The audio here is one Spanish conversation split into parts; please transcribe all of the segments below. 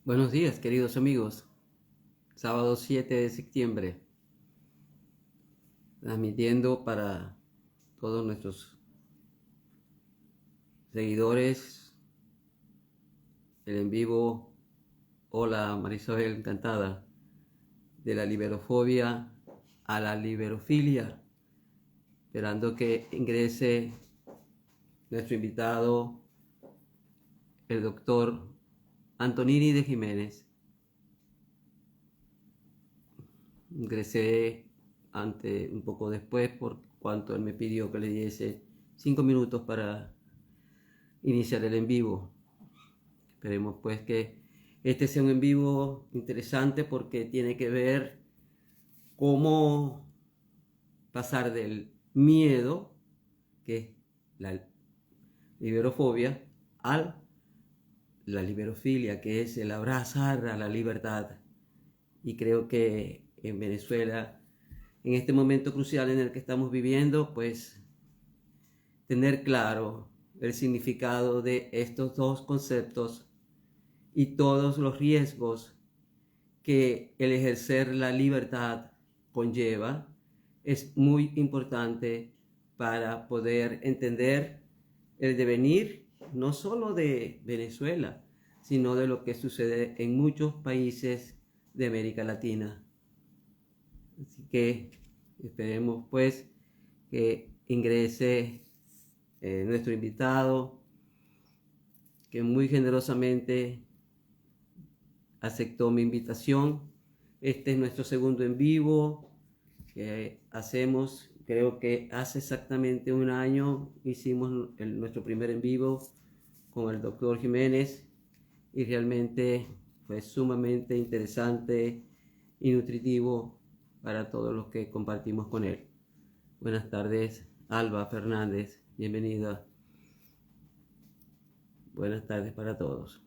Buenos días, queridos amigos. Sábado 7 de septiembre, transmitiendo para todos nuestros seguidores el en vivo. Hola Marisol, encantada. De la liberofobia a la liberofilia, esperando que ingrese nuestro invitado, el doctor Antonini de Jiménez. Ingresé un poco después por cuanto él me pidió que le diese 5 minutos para iniciar el en vivo. Esperemos pues que este sea un en vivo interesante porque tiene que ver cómo pasar del miedo, que es la liberofobia, a la liberofilia, que es el abrazar a la libertad. Y creo que en Venezuela, en este momento crucial en el que estamos viviendo, pues tener claro el significado de estos dos conceptos y todos los riesgos que el ejercer la libertad conlleva es muy importante para poder entender el devenir no solo de Venezuela, sino de lo que sucede en muchos países de América Latina. Así que esperemos pues que ingrese nuestro invitado, que muy generosamente aceptó mi invitación. Este es nuestro segundo en vivo que hacemos. Creo que hace exactamente un año hicimos nuestro primer en vivo con el doctor Jiménez y realmente fue sumamente interesante y nutritivo para todos los que compartimos con él. Buenas tardes, Alba Fernández, bienvenida. Buenas tardes para todos.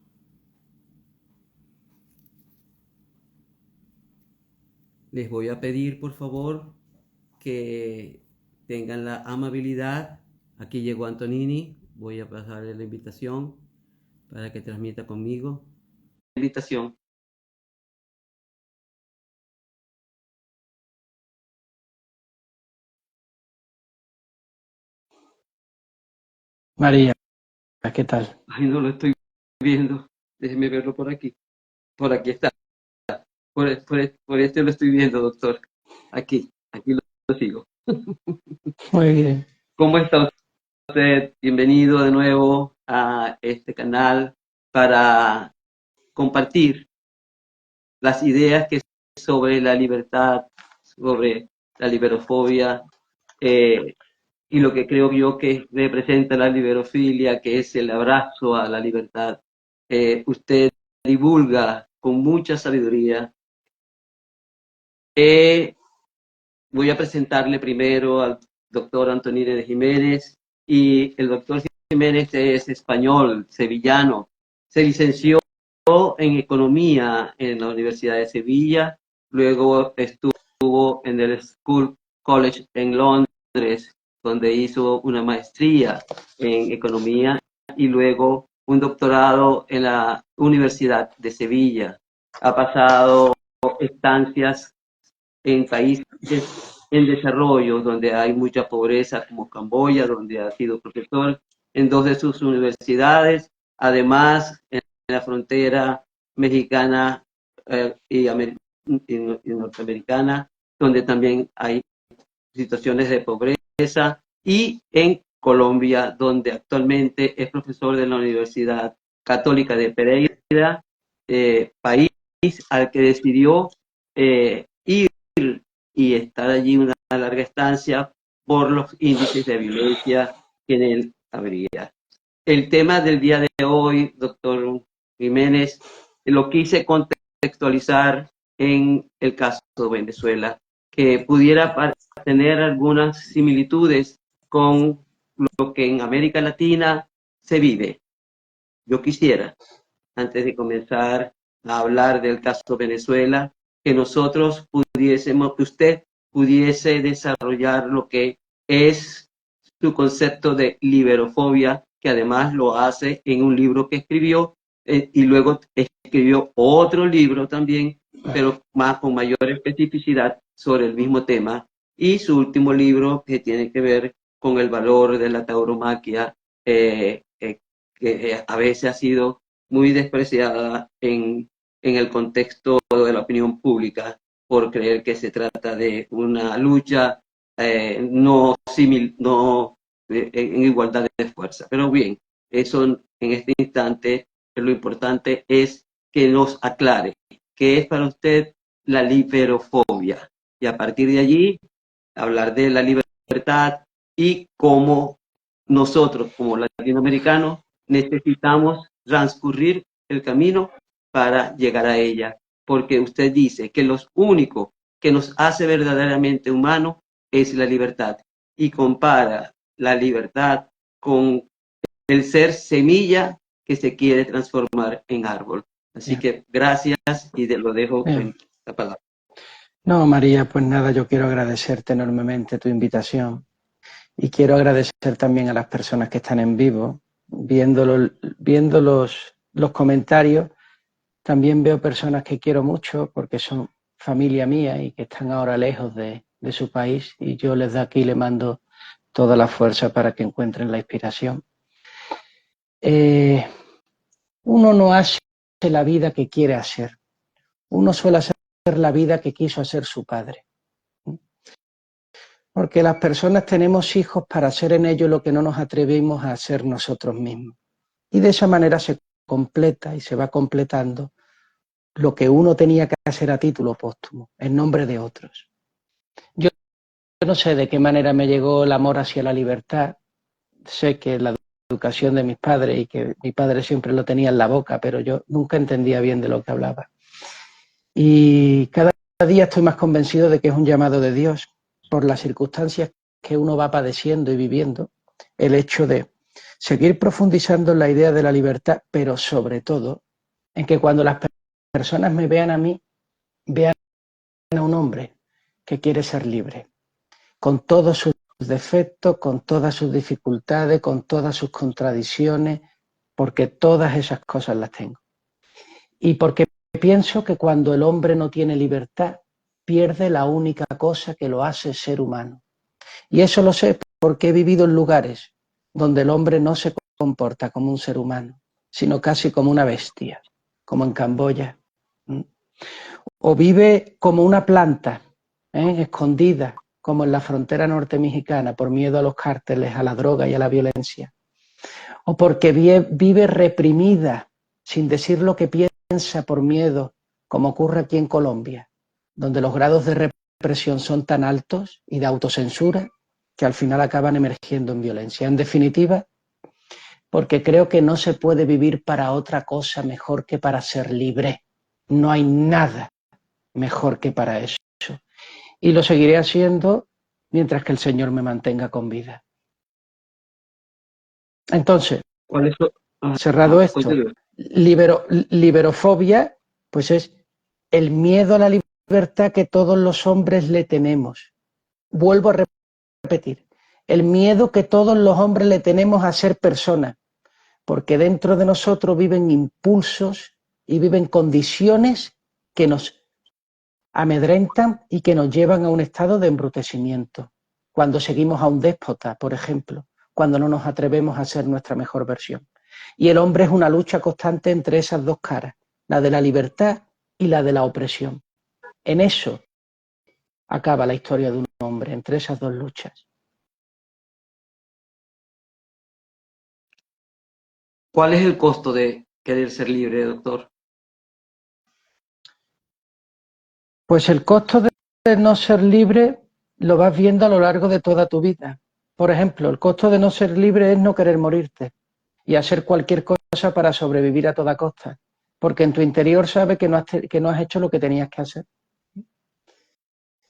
Les voy a pedir, por favor, que tengan la amabilidad. Aquí llegó Antonini. Voy a pasarle la invitación para que transmita conmigo. Invitación. María, ¿qué tal? Ay, no lo estoy viendo. Déjeme verlo por aquí. Por aquí está. Por este lo estoy viendo, doctor. Aquí lo sigo. Muy bien. ¿Cómo está usted? Bienvenido de nuevo a este canal para compartir las ideas que sobre la libertad, sobre la liberofobia, eh, y lo que creo yo que representa la liberofilia, que es el abrazo a la libertad. Usted divulga con mucha sabiduría. Voy a presentarle primero al doctor Antonio de Jiménez, y el doctor Jiménez es español, sevillano. Se licenció en economía en la Universidad de Sevilla, luego estuvo en el School College en Londres, donde hizo una maestría en economía y luego un doctorado en la Universidad de Sevilla. Ha pasado estancias en países en desarrollo, donde hay mucha pobreza, como Camboya, donde ha sido profesor en dos de sus universidades, además en la frontera mexicana y norteamericana, donde también hay situaciones de pobreza, y en Colombia, donde actualmente es profesor de la Universidad Católica de Pereira, país al que decidió ir y estar allí una larga estancia por los índices de violencia que en él habría. El tema del día de hoy, doctor Jiménez, lo quise contextualizar en el caso de Venezuela, que pudiera tener algunas similitudes con lo que en América Latina se vive. Yo quisiera, antes de comenzar a hablar del caso de Venezuela, que nosotros pudiésemos, que usted pudiese desarrollar lo que es su concepto de liberofobia, que además lo hace en un libro que escribió y luego escribió otro libro también, pero más con mayor especificidad sobre el mismo tema, y su último libro que tiene que ver con el valor de la tauromaquia, que a veces ha sido muy despreciada en el contexto de la opinión pública por creer que se trata de una lucha no en igualdad de fuerza. Pero bien, eso en este instante lo importante es que nos aclare qué es para usted la liberofobia y a partir de allí hablar de la libertad y cómo nosotros como latinoamericanos necesitamos transcurrir el camino para llegar a ella, porque usted dice que lo único que nos hace verdaderamente humanos es la libertad y compara la libertad con el ser semilla que se quiere transformar en árbol. Así Bien, que gracias y te lo dejo bien. en la palabra. No, María, pues nada, yo quiero agradecerte enormemente tu invitación y quiero agradecer también a las personas que están en vivo. Viendo los comentarios, también veo personas que quiero mucho porque son familia mía y que están ahora lejos de su país y yo les de aquí le mando toda la fuerza para que encuentren la inspiración. Uno no hace la vida que quiere hacer, uno suele hacer la vida que quiso hacer su padre. Porque las personas tenemos hijos para hacer en ellos lo que no nos atrevimos a hacer nosotros mismos. Y de esa manera se completa y se va completando lo que uno tenía que hacer a título póstumo, en nombre de otros. Yo no sé de qué manera me llegó el amor hacia la libertad. Sé que la educación de mis padres y que mi padre siempre lo tenía en la boca, pero yo nunca entendía bien de lo que hablaba. Y cada día estoy más convencido de que es un llamado de Dios por las circunstancias que uno va padeciendo y viviendo, el hecho de seguir profundizando en la idea de la libertad, pero sobre todo en que cuando las personas me vean a mí, vean a un hombre que quiere ser libre, con todos sus defectos, con todas sus dificultades, con todas sus contradicciones, porque todas esas cosas las tengo. Y porque pienso que cuando el hombre no tiene libertad, pierde la única cosa que lo hace ser humano. Y eso lo sé porque he vivido en lugares donde el hombre no se comporta como un ser humano, sino casi como una bestia, como en Camboya. O vive como una planta, escondida, como en la frontera norte mexicana, por miedo a los cárteles, a la droga y a la violencia. O porque vive reprimida, sin decir lo que piensa por miedo, como ocurre aquí en Colombia, donde los grados de represión son tan altos y de autocensura que al final acaban emergiendo en violencia. En definitiva, porque creo que no se puede vivir para otra cosa mejor que para ser libre. No hay nada mejor que para eso. Y lo seguiré haciendo mientras que el Señor me mantenga con vida. Entonces, ¿Cuál es cerrado esto, continúe. liberofobia, pues es el miedo a la libertad que todos los hombres le tenemos. Vuelvo a repetir, el miedo que todos los hombres le tenemos a ser personas, porque dentro de nosotros viven impulsos y viven condiciones que nos amedrentan y que nos llevan a un estado de embrutecimiento. Cuando seguimos a un déspota, por ejemplo, cuando no nos atrevemos a ser nuestra mejor versión. Y el hombre es una lucha constante entre esas dos caras, la de la libertad y la de la opresión. En eso acaba la historia de un hombre, entre esas dos luchas. ¿Cuál es el costo de querer ser libre, doctor? Pues el costo de no ser libre lo vas viendo a lo largo de toda tu vida. Por ejemplo, el costo de no ser libre es no querer morirte y hacer cualquier cosa para sobrevivir a toda costa, porque en tu interior sabes que no has hecho lo que tenías que hacer.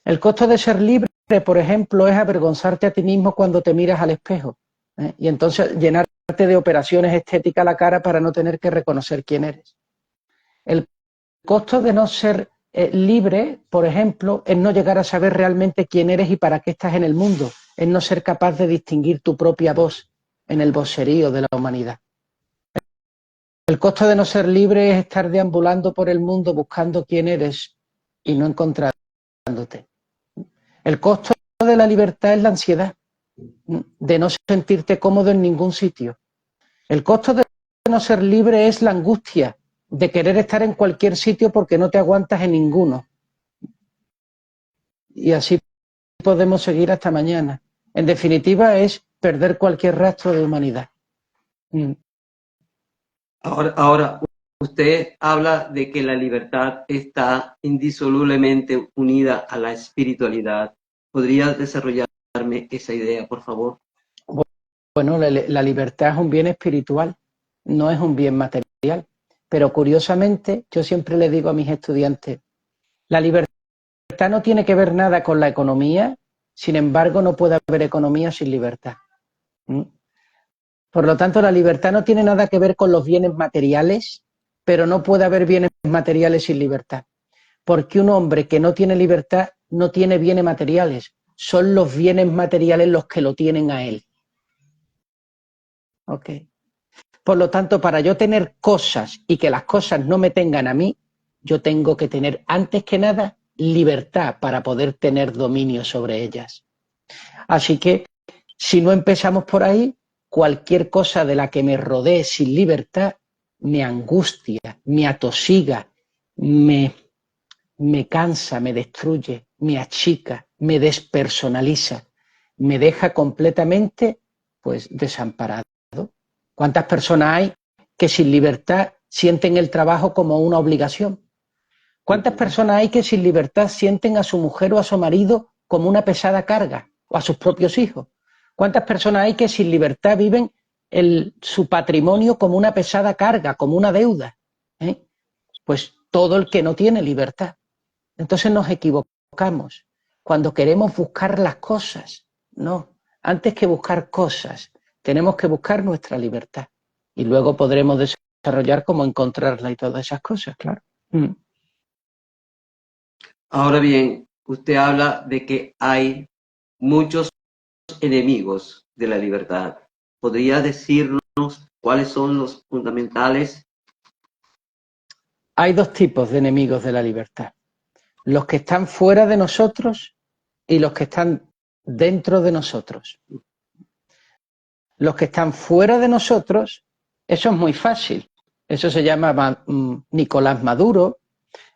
El costo de ser libre, por ejemplo, es avergonzarte a ti mismo cuando te miras al espejo, y entonces llenarte de operaciones estéticas a la cara para no tener que reconocer quién eres. El costo de no ser libre, por ejemplo, es no llegar a saber realmente quién eres y para qué estás en el mundo, es no ser capaz de distinguir tu propia voz en el vocerío de la humanidad. El costo de no ser libre es estar deambulando por el mundo buscando quién eres y no encontrándote. El costo de la libertad es la ansiedad, de no sentirte cómodo en ningún sitio. El costo de no ser libre es la angustia de querer estar en cualquier sitio porque no te aguantas en ninguno. Y así podemos seguir hasta mañana. En definitiva, es perder cualquier rastro de humanidad. Ahora, usted habla de que la libertad está indisolublemente unida a la espiritualidad. ¿Podría desarrollarme esa idea, por favor? Bueno, la libertad es un bien espiritual, no es un bien material. Pero curiosamente, yo siempre le digo a mis estudiantes, la libertad no tiene que ver nada con la economía, sin embargo, no puede haber economía sin libertad. Por lo tanto, la libertad no tiene nada que ver con los bienes materiales, pero no puede haber bienes materiales sin libertad. Porque un hombre que no tiene libertad no tiene bienes materiales, son los bienes materiales los que lo tienen a él. ¿Ok? Por lo tanto, para yo tener cosas y que las cosas no me tengan a mí, yo tengo que tener, antes que nada, libertad para poder tener dominio sobre ellas. Así que, si no empezamos por ahí, cualquier cosa de la que me rodee sin libertad me angustia, me atosiga, me cansa, me destruye, me achica, me despersonaliza, me deja completamente pues desamparado. ¿Cuántas personas hay que sin libertad sienten el trabajo como una obligación? ¿Cuántas personas hay que sin libertad sienten a su mujer o a su marido como una pesada carga, o a sus propios hijos? ¿Cuántas personas hay que sin libertad viven su patrimonio como una pesada carga, como una deuda? Pues todo el que no tiene libertad. Entonces nos equivocamos cuando queremos buscar las cosas. No, antes que buscar cosas, tenemos que buscar nuestra libertad. Y luego podremos desarrollar cómo encontrarla y todas esas cosas, claro. Ahora bien, usted habla de que hay muchos enemigos de la libertad. ¿Podría decirnos cuáles son los fundamentales? Hay dos tipos de enemigos de la libertad. Los que están fuera de nosotros y los que están dentro de nosotros. Los que están fuera de nosotros, eso es muy fácil. Eso se llama Nicolás Maduro,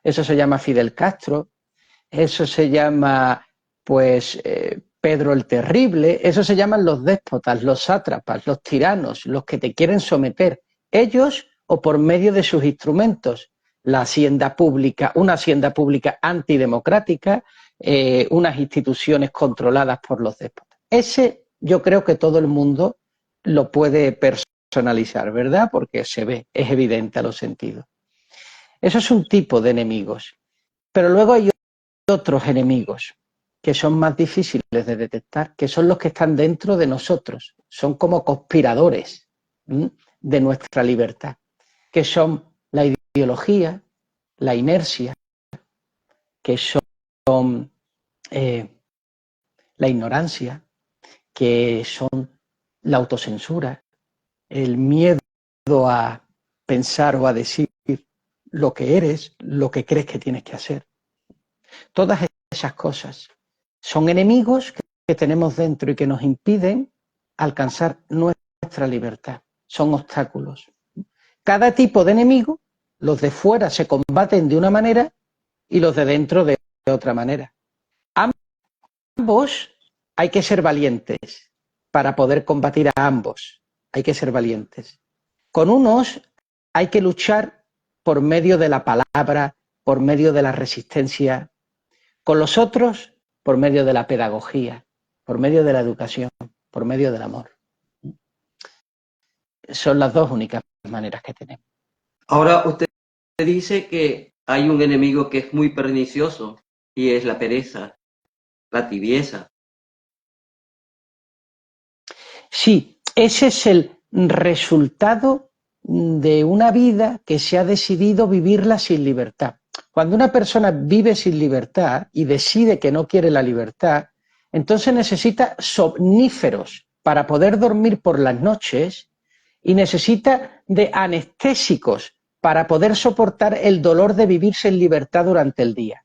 eso se llama Fidel Castro, eso se llama pues Pedro el Terrible, eso se llaman los déspotas, los sátrapas, los tiranos, los que te quieren someter, ellos o por medio de sus instrumentos, la hacienda pública, una hacienda pública antidemocrática, unas instituciones controladas por los déspotas. Ese yo creo que todo el mundo lo puede personalizar, ¿verdad? Porque se ve, es evidente a los sentidos. Eso es un tipo de enemigos. Pero luego hay otros enemigos que son más difíciles de detectar, que son los que están dentro de nosotros, son como conspiradores de nuestra libertad, que son la ideología, la inercia, que son la ignorancia, que son la autocensura, el miedo a pensar o a decir lo que eres, lo que crees que tienes que hacer. Todas esas cosas son enemigos que tenemos dentro y que nos impiden alcanzar nuestra libertad. Son obstáculos. Cada tipo de enemigo, los de fuera se combaten de una manera y los de dentro de otra manera. Ambos hay que ser valientes para poder combatir a ambos. Hay que ser valientes. Con unos hay que luchar por medio de la palabra, por medio de la resistencia. Con los otros, por medio de la pedagogía, por medio de la educación, por medio del amor. Son las dos únicas maneras que tenemos. Ahora usted dice que hay un enemigo que es muy pernicioso y es la pereza, la tibieza. Sí, ese es el resultado de una vida que se ha decidido vivirla sin libertad. Cuando una persona vive sin libertad y decide que no quiere la libertad, entonces necesita somníferos para poder dormir por las noches y necesita de anestésicos para poder soportar el dolor de vivirse en libertad durante el día.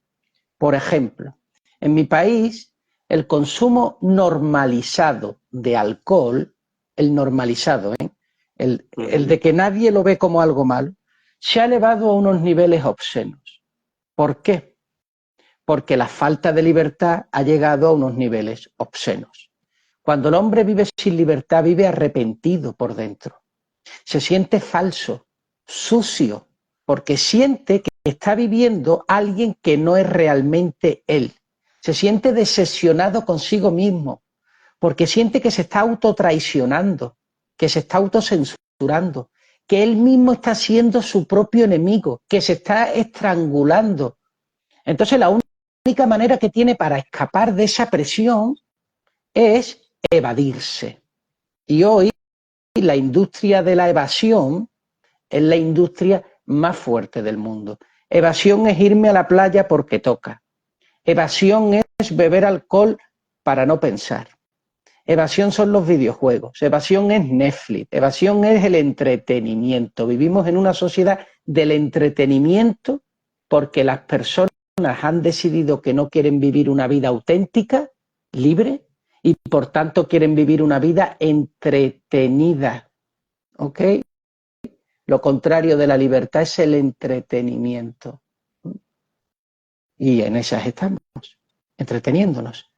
Por ejemplo, en mi país, el consumo normalizado de alcohol, el normalizado, el de que nadie lo ve como algo malo, se ha elevado a unos niveles obscenos. ¿Por qué? Porque la falta de libertad ha llegado a unos niveles obscenos. Cuando el hombre vive sin libertad, vive arrepentido por dentro. Se siente falso, sucio, porque siente que está viviendo alguien que no es realmente él. Se siente decepcionado consigo mismo, porque siente que se está autotraicionando, que se está autocensurando, que él mismo está siendo su propio enemigo, que se está estrangulando. Entonces la única manera que tiene para escapar de esa presión es evadirse. Y hoy la industria de la evasión es la industria más fuerte del mundo. Evasión es irme a la playa porque toca. Evasión es beber alcohol para no pensar. Evasión son los videojuegos. Evasión es Netflix. Evasión es el entretenimiento. Vivimos en una sociedad del entretenimiento porque las personas han decidido que no quieren vivir una vida auténtica, libre, y por tanto quieren vivir una vida entretenida. ¿Ok? Lo contrario de la libertad es el entretenimiento. Y en esas estamos, entreteniéndonos.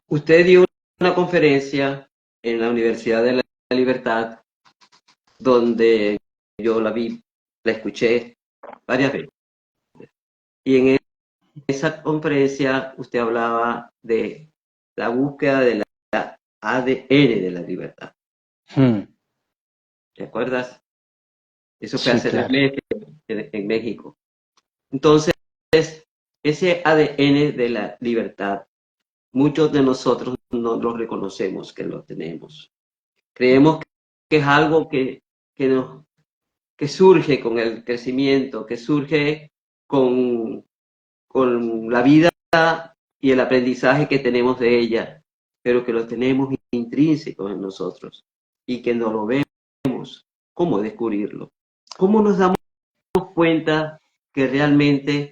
Usted dio una conferencia en la Universidad de la Libertad, donde yo la vi, la escuché varias veces. Y en esa conferencia usted hablaba de la búsqueda de la ADN de la libertad. ¿Te acuerdas? Eso fue Sí, hace claro. 3 meses en México. Entonces, ese ADN de la libertad, muchos de nosotros no lo reconocemos que lo tenemos. Creemos que es algo que surge con el crecimiento, que surge con la vida y el aprendizaje que tenemos de ella, pero que lo tenemos intrínseco en nosotros y que no lo vemos. ¿Cómo descubrirlo? ¿Cómo nos damos cuenta que realmente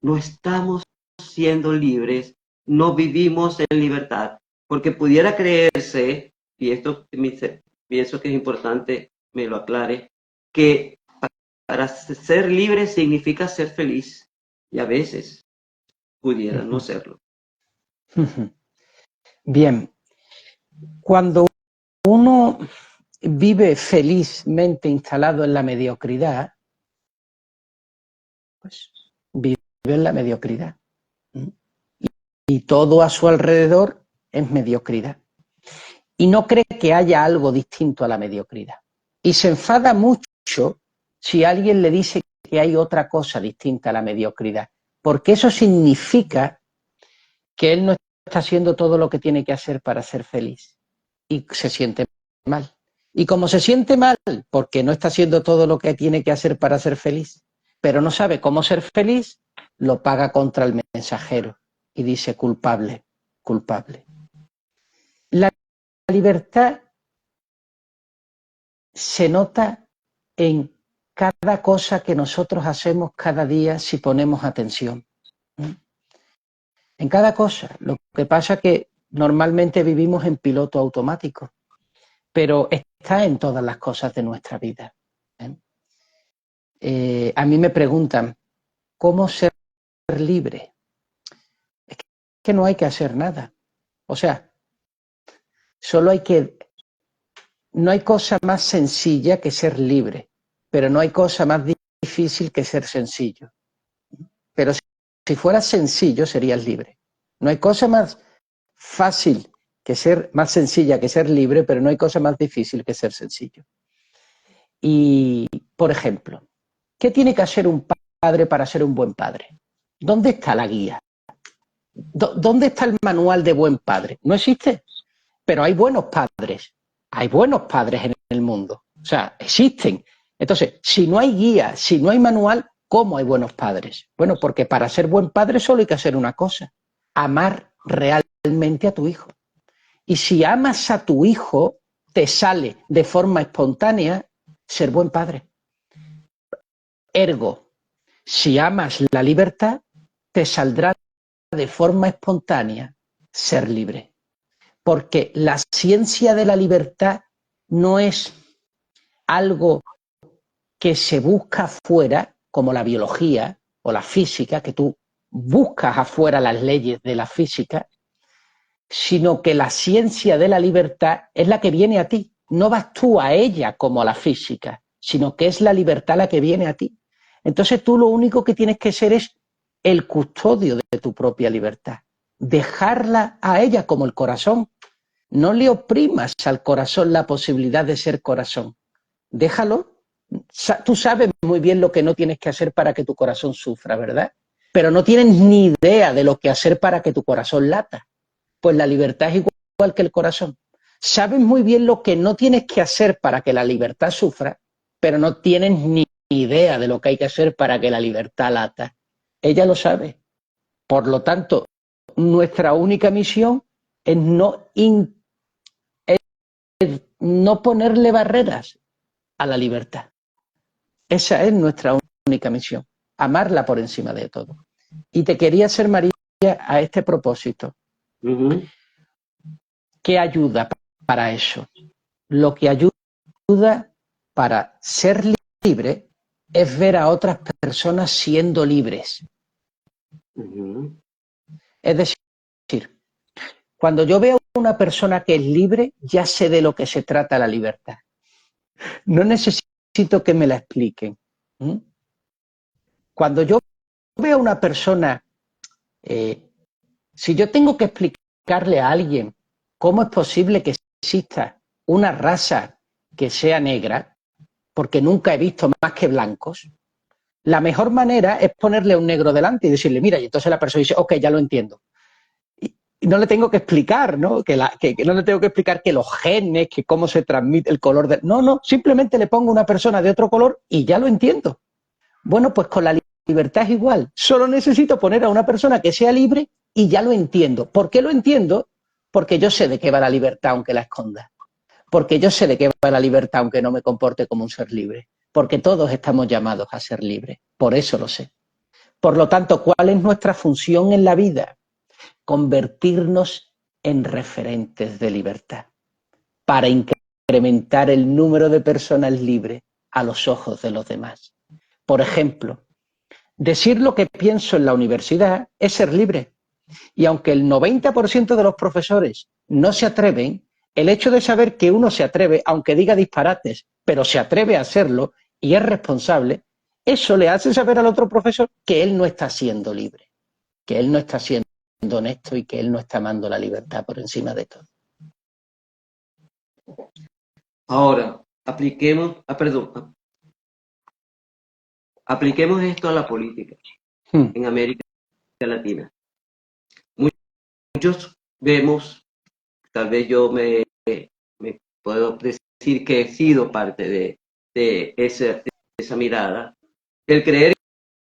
no estamos siendo libres, no vivimos en libertad? Porque pudiera creerse, y esto pienso que es importante me lo aclare, que para ser libre significa ser feliz, y a veces pudiera no serlo. Bien, cuando uno vive felizmente instalado en la mediocridad, pues vive en la mediocridad. Y todo a su alrededor es mediocridad. Y no cree que haya algo distinto a la mediocridad. Y se enfada mucho si alguien le dice que hay otra cosa distinta a la mediocridad, porque eso significa que él no está haciendo todo lo que tiene que hacer para ser feliz. Y se siente mal. Y como se siente mal porque no está haciendo todo lo que tiene que hacer para ser feliz, pero no sabe cómo ser feliz, lo paga contra el mensajero y dice culpable, culpable. La libertad se nota en cada cosa que nosotros hacemos cada día si ponemos atención. En cada cosa. Lo que pasa es que normalmente vivimos en piloto automático, pero está en todas las cosas de nuestra vida. A mí me preguntan, ¿cómo ser libre? Es que no hay que hacer nada. O sea, solo hay que... No hay cosa más sencilla que ser libre, pero no hay cosa más difícil que ser sencillo. Pero si fuera sencillo, serías libre. No hay cosa más fácil que ser, más sencilla que ser libre, pero no hay cosa más difícil que ser sencillo. Y, por ejemplo, ¿qué tiene que hacer un padre para ser un buen padre? ¿Dónde está la guía? ¿Dónde está el manual de buen padre? No existe. Pero hay buenos padres. Hay buenos padres en el mundo. O sea, existen. Entonces, si no hay guía, si no hay manual, ¿cómo hay buenos padres? Bueno, porque para ser buen padre solo hay que hacer una cosa: amar realmente a tu hijo. Y si amas a tu hijo, te sale de forma espontánea ser buen padre. Ergo, si amas la libertad, te saldrá de forma espontánea ser libre. Porque la ciencia de la libertad no es algo que se busca afuera, como la biología o la física, que tú buscas afuera las leyes de la física, sino que la ciencia de la libertad es la que viene a ti. No vas tú a ella como a la física, sino que es la libertad la que viene a ti. Entonces tú lo único que tienes que ser es el custodio de tu propia libertad. Dejarla a ella como el corazón. No le oprimas al corazón la posibilidad de ser corazón. Déjalo. Tú sabes muy bien lo que no tienes que hacer para que tu corazón sufra, ¿verdad? Pero no tienes ni idea de lo que hacer para que tu corazón lata. Pues la libertad es igual que el corazón. Sabes muy bien lo que no tienes que hacer para que la libertad sufra, pero no tienes ni idea de lo que hay que hacer para que la libertad lata. Ella lo sabe. Por lo tanto, nuestra única misión es no ponerle barreras a la libertad. Esa es nuestra única misión, amarla por encima de todo. Y te quería hacer, María, a este propósito, ¿qué ayuda para eso? Lo que ayuda para ser libre es ver a otras personas siendo libres. Es decir, cuando yo veo a una persona que es libre, ya sé de lo que se trata la libertad. No necesito que me la expliquen. Cuando yo veo a una persona, si yo tengo que explicarle a alguien cómo es posible que exista una raza que sea negra, porque nunca he visto más que blancos, la mejor manera es ponerle a un negro delante y decirle, mira, y entonces la persona dice, ok, ya lo entiendo. Y no le tengo que explicar, ¿no? Que no le tengo que explicar que los genes, que cómo se transmite el color de... No, simplemente le pongo a una persona de otro color y ya lo entiendo. Bueno, pues con la libertad es igual. Solo necesito poner a una persona que sea libre y ya lo entiendo. ¿Por qué lo entiendo? Porque yo sé de qué va la libertad aunque la esconda. Porque yo sé de qué va la libertad aunque no me comporte como un ser libre. Porque todos estamos llamados a ser libres. Por eso lo sé. Por lo tanto, ¿cuál es nuestra función en la vida? Convertirnos en referentes de libertad para incrementar el número de personas libres a los ojos de los demás. Por ejemplo, decir lo que pienso en la universidad es ser libre. Y aunque el 90% de los profesores no se atreven, el hecho de saber que uno se atreve, aunque diga disparates, pero se atreve a hacerlo y es responsable, eso le hace saber al otro profesor que él no está siendo libre, que él no está siendo honesto y que él no está amando la libertad por encima de todo. Ahora, apliquemos esto a la política en América Latina. Muchos vemos, tal vez yo me puedo decir que he sido parte de esa mirada, el creer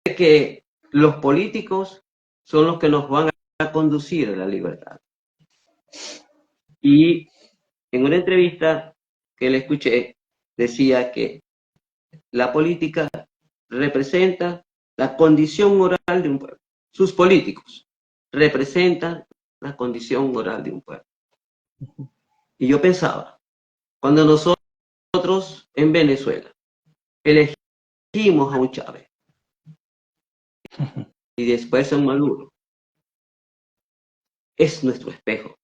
que los políticos son los que nos van a conducir a la libertad. Y en una entrevista que le escuché, decía que la política representa la condición moral de un pueblo. Sus políticos representan la condición moral de un pueblo. Y yo pensaba, cuando nosotros en Venezuela elegimos a un Chávez y después a un Maduro, es nuestro espejo.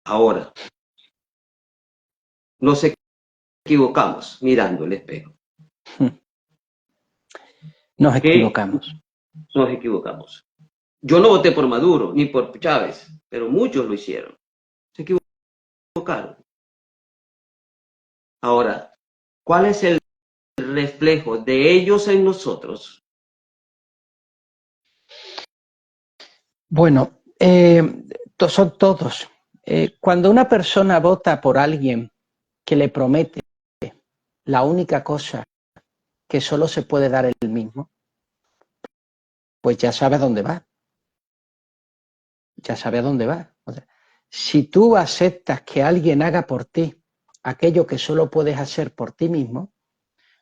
Ahora, nos equivocamos mirando el espejo. Nos equivocamos. Nos equivocamos. Yo no voté por Maduro ni por Chávez, pero muchos lo hicieron. Se equivocaron. Ahora, ¿cuál es el reflejo de ellos en nosotros? Bueno, son todos. Cuando una persona vota por alguien que le promete la única cosa que solo se puede dar él mismo, pues ya sabe a dónde va. Ya sabe a dónde va. O sea, Si tú aceptas que alguien haga por ti aquello que solo puedes hacer por ti mismo,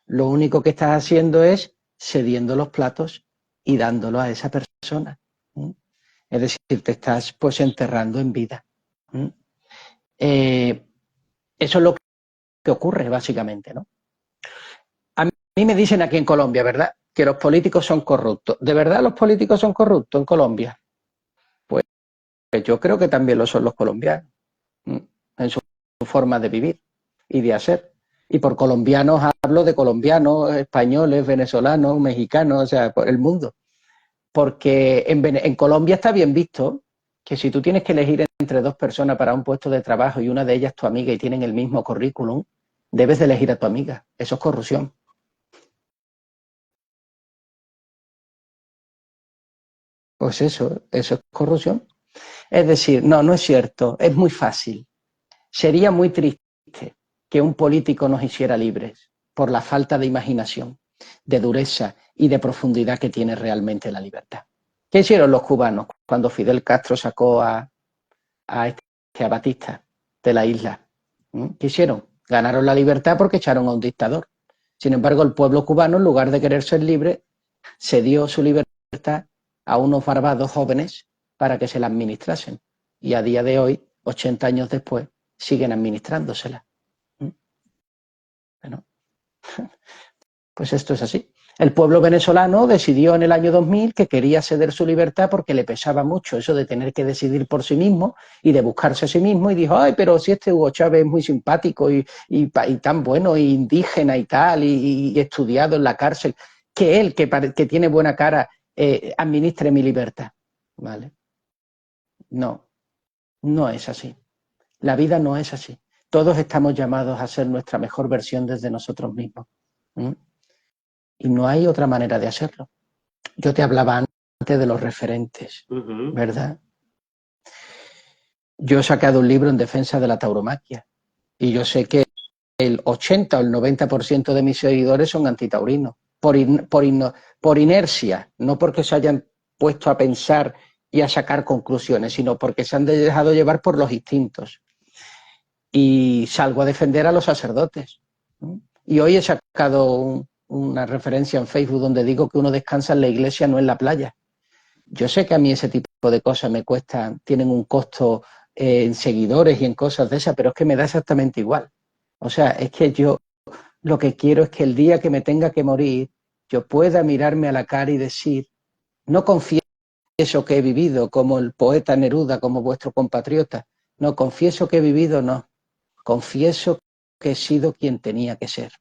lo único que estás haciendo es cediendo los platos y dándolo a esa persona. Es decir, te estás pues enterrando en vida. Eso es lo que ocurre básicamente, ¿no? A mí me dicen aquí en Colombia, ¿verdad?, que los políticos son corruptos. ¿De verdad los políticos son corruptos en Colombia? Pues yo creo que también lo son los colombianos, en su forma de vivir y de hacer. Y por colombianos hablo de colombianos, españoles, venezolanos, mexicanos, o sea, por el mundo. Porque en Colombia está bien visto que si tú tienes que elegir entre dos personas para un puesto de trabajo y una de ellas tu amiga y tienen el mismo currículum, debes de elegir a tu amiga. Eso es corrupción. Pues eso es corrupción. Es decir, no es cierto, es muy fácil. Sería muy triste que un político nos hiciera libres por la falta de imaginación, de dureza y de profundidad que tiene realmente la libertad. ¿Qué hicieron los cubanos cuando Fidel Castro sacó a Batista de la isla? ¿Qué hicieron? Ganaron la libertad porque echaron a un dictador. Sin embargo, el pueblo cubano, en lugar de querer ser libre, cedió su libertad a unos barbados jóvenes para que se la administrasen. Y a día de hoy, 80 años después, siguen administrándosela. Bueno, pues esto es así. El pueblo venezolano decidió en el año 2000 que quería ceder su libertad porque le pesaba mucho eso de tener que decidir por sí mismo y de buscarse a sí mismo, y dijo, ay, pero si este Hugo Chávez es muy simpático y tan bueno, y indígena y tal, y estudiado en la cárcel, que él, que tiene buena cara, administre mi libertad. ¿Vale? No es así. La vida no es así. Todos estamos llamados a ser nuestra mejor versión desde nosotros mismos. Y no hay otra manera de hacerlo. Yo te hablaba antes de los referentes, ¿verdad? Yo he sacado un libro en defensa de la tauromaquia y yo sé que el 80 o el 90% de mis seguidores son antitaurinos, por inercia, no porque se hayan puesto a pensar y a sacar conclusiones, sino porque se han dejado llevar por los instintos. Y salgo a defender a los sacerdotes. Y hoy he sacado una referencia en Facebook donde digo que uno descansa en la iglesia, no en la playa. Yo sé que a mí ese tipo de cosas me cuestan, tienen un costo en seguidores y en cosas de esas, pero es que me da exactamente igual. O sea, es que yo lo que quiero es que el día que me tenga que morir, yo pueda mirarme a la cara y decir, no confieso que he vivido como el poeta Neruda, como vuestro compatriota, no confieso que he vivido, no, confieso que he sido quien tenía que ser.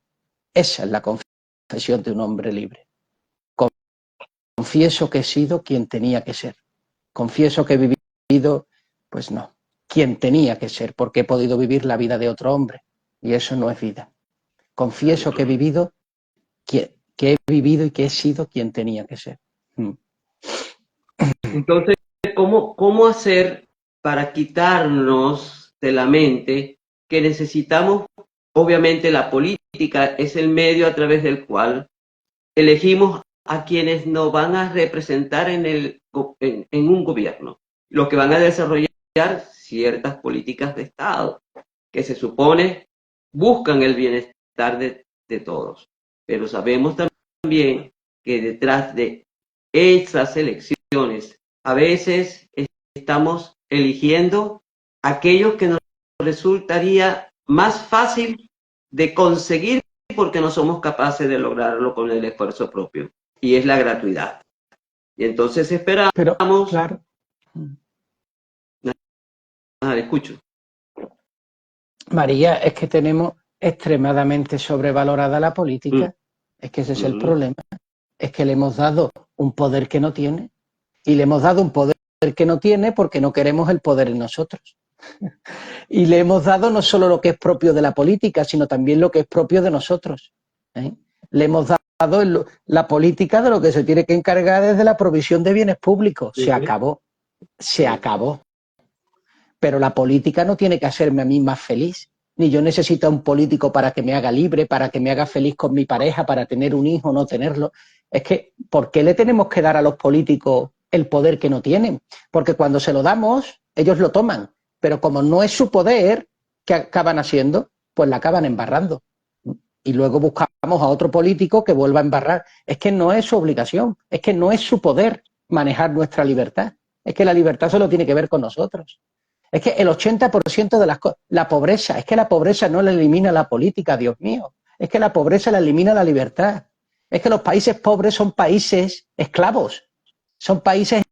Esa es la confesión de un hombre libre. Confieso que he sido quien tenía que ser. Confieso que he vivido, pues no, quien tenía que ser, porque he podido vivir la vida de otro hombre. Y eso no es vida. Confieso que he vivido, que he vivido y que he sido quien tenía que ser. Entonces, ¿cómo hacer para quitarnos de la mente que necesitamos? Obviamente la política es el medio a través del cual elegimos a quienes nos van a representar en un gobierno, los que van a desarrollar ciertas políticas de Estado, que se supone buscan el bienestar de todos. Pero sabemos también que detrás de esas elecciones a veces estamos eligiendo aquellos que nos resultaría más fácil de conseguir porque no somos capaces de lograrlo con el esfuerzo propio, y es la gratuidad. Y entonces esperamos... Pero, claro. Escucho. María, es que tenemos extremadamente sobrevalorada la política. Es que ese es el problema. Es que le hemos dado un poder que no tiene, y le hemos dado un poder que no tiene porque no queremos el poder en nosotros. Y le hemos dado no solo lo que es propio de la política, sino también lo que es propio de nosotros. Le hemos dado la política de lo que se tiene que encargar es de la provisión de bienes públicos. Se acabó. Se acabó. Pero la política no tiene que hacerme a mí más feliz. Ni yo necesito a un político para que me haga libre, para que me haga feliz con mi pareja, para tener un hijo o no tenerlo. Es que, ¿por qué le tenemos que dar a los políticos el poder que no tienen? Porque cuando se lo damos, ellos lo toman. pero como no es su poder, ¿qué acaban haciendo? Pues la acaban embarrando. Y luego buscamos a otro político que vuelva a embarrar. Es que no es su obligación, es que no es su poder manejar nuestra libertad. Es que la libertad solo tiene que ver con nosotros. Es que el 80% de las cosas, la pobreza, es que la pobreza no la elimina la política, Dios mío. Es que la pobreza la elimina la libertad. Es que los países pobres son países esclavos, son países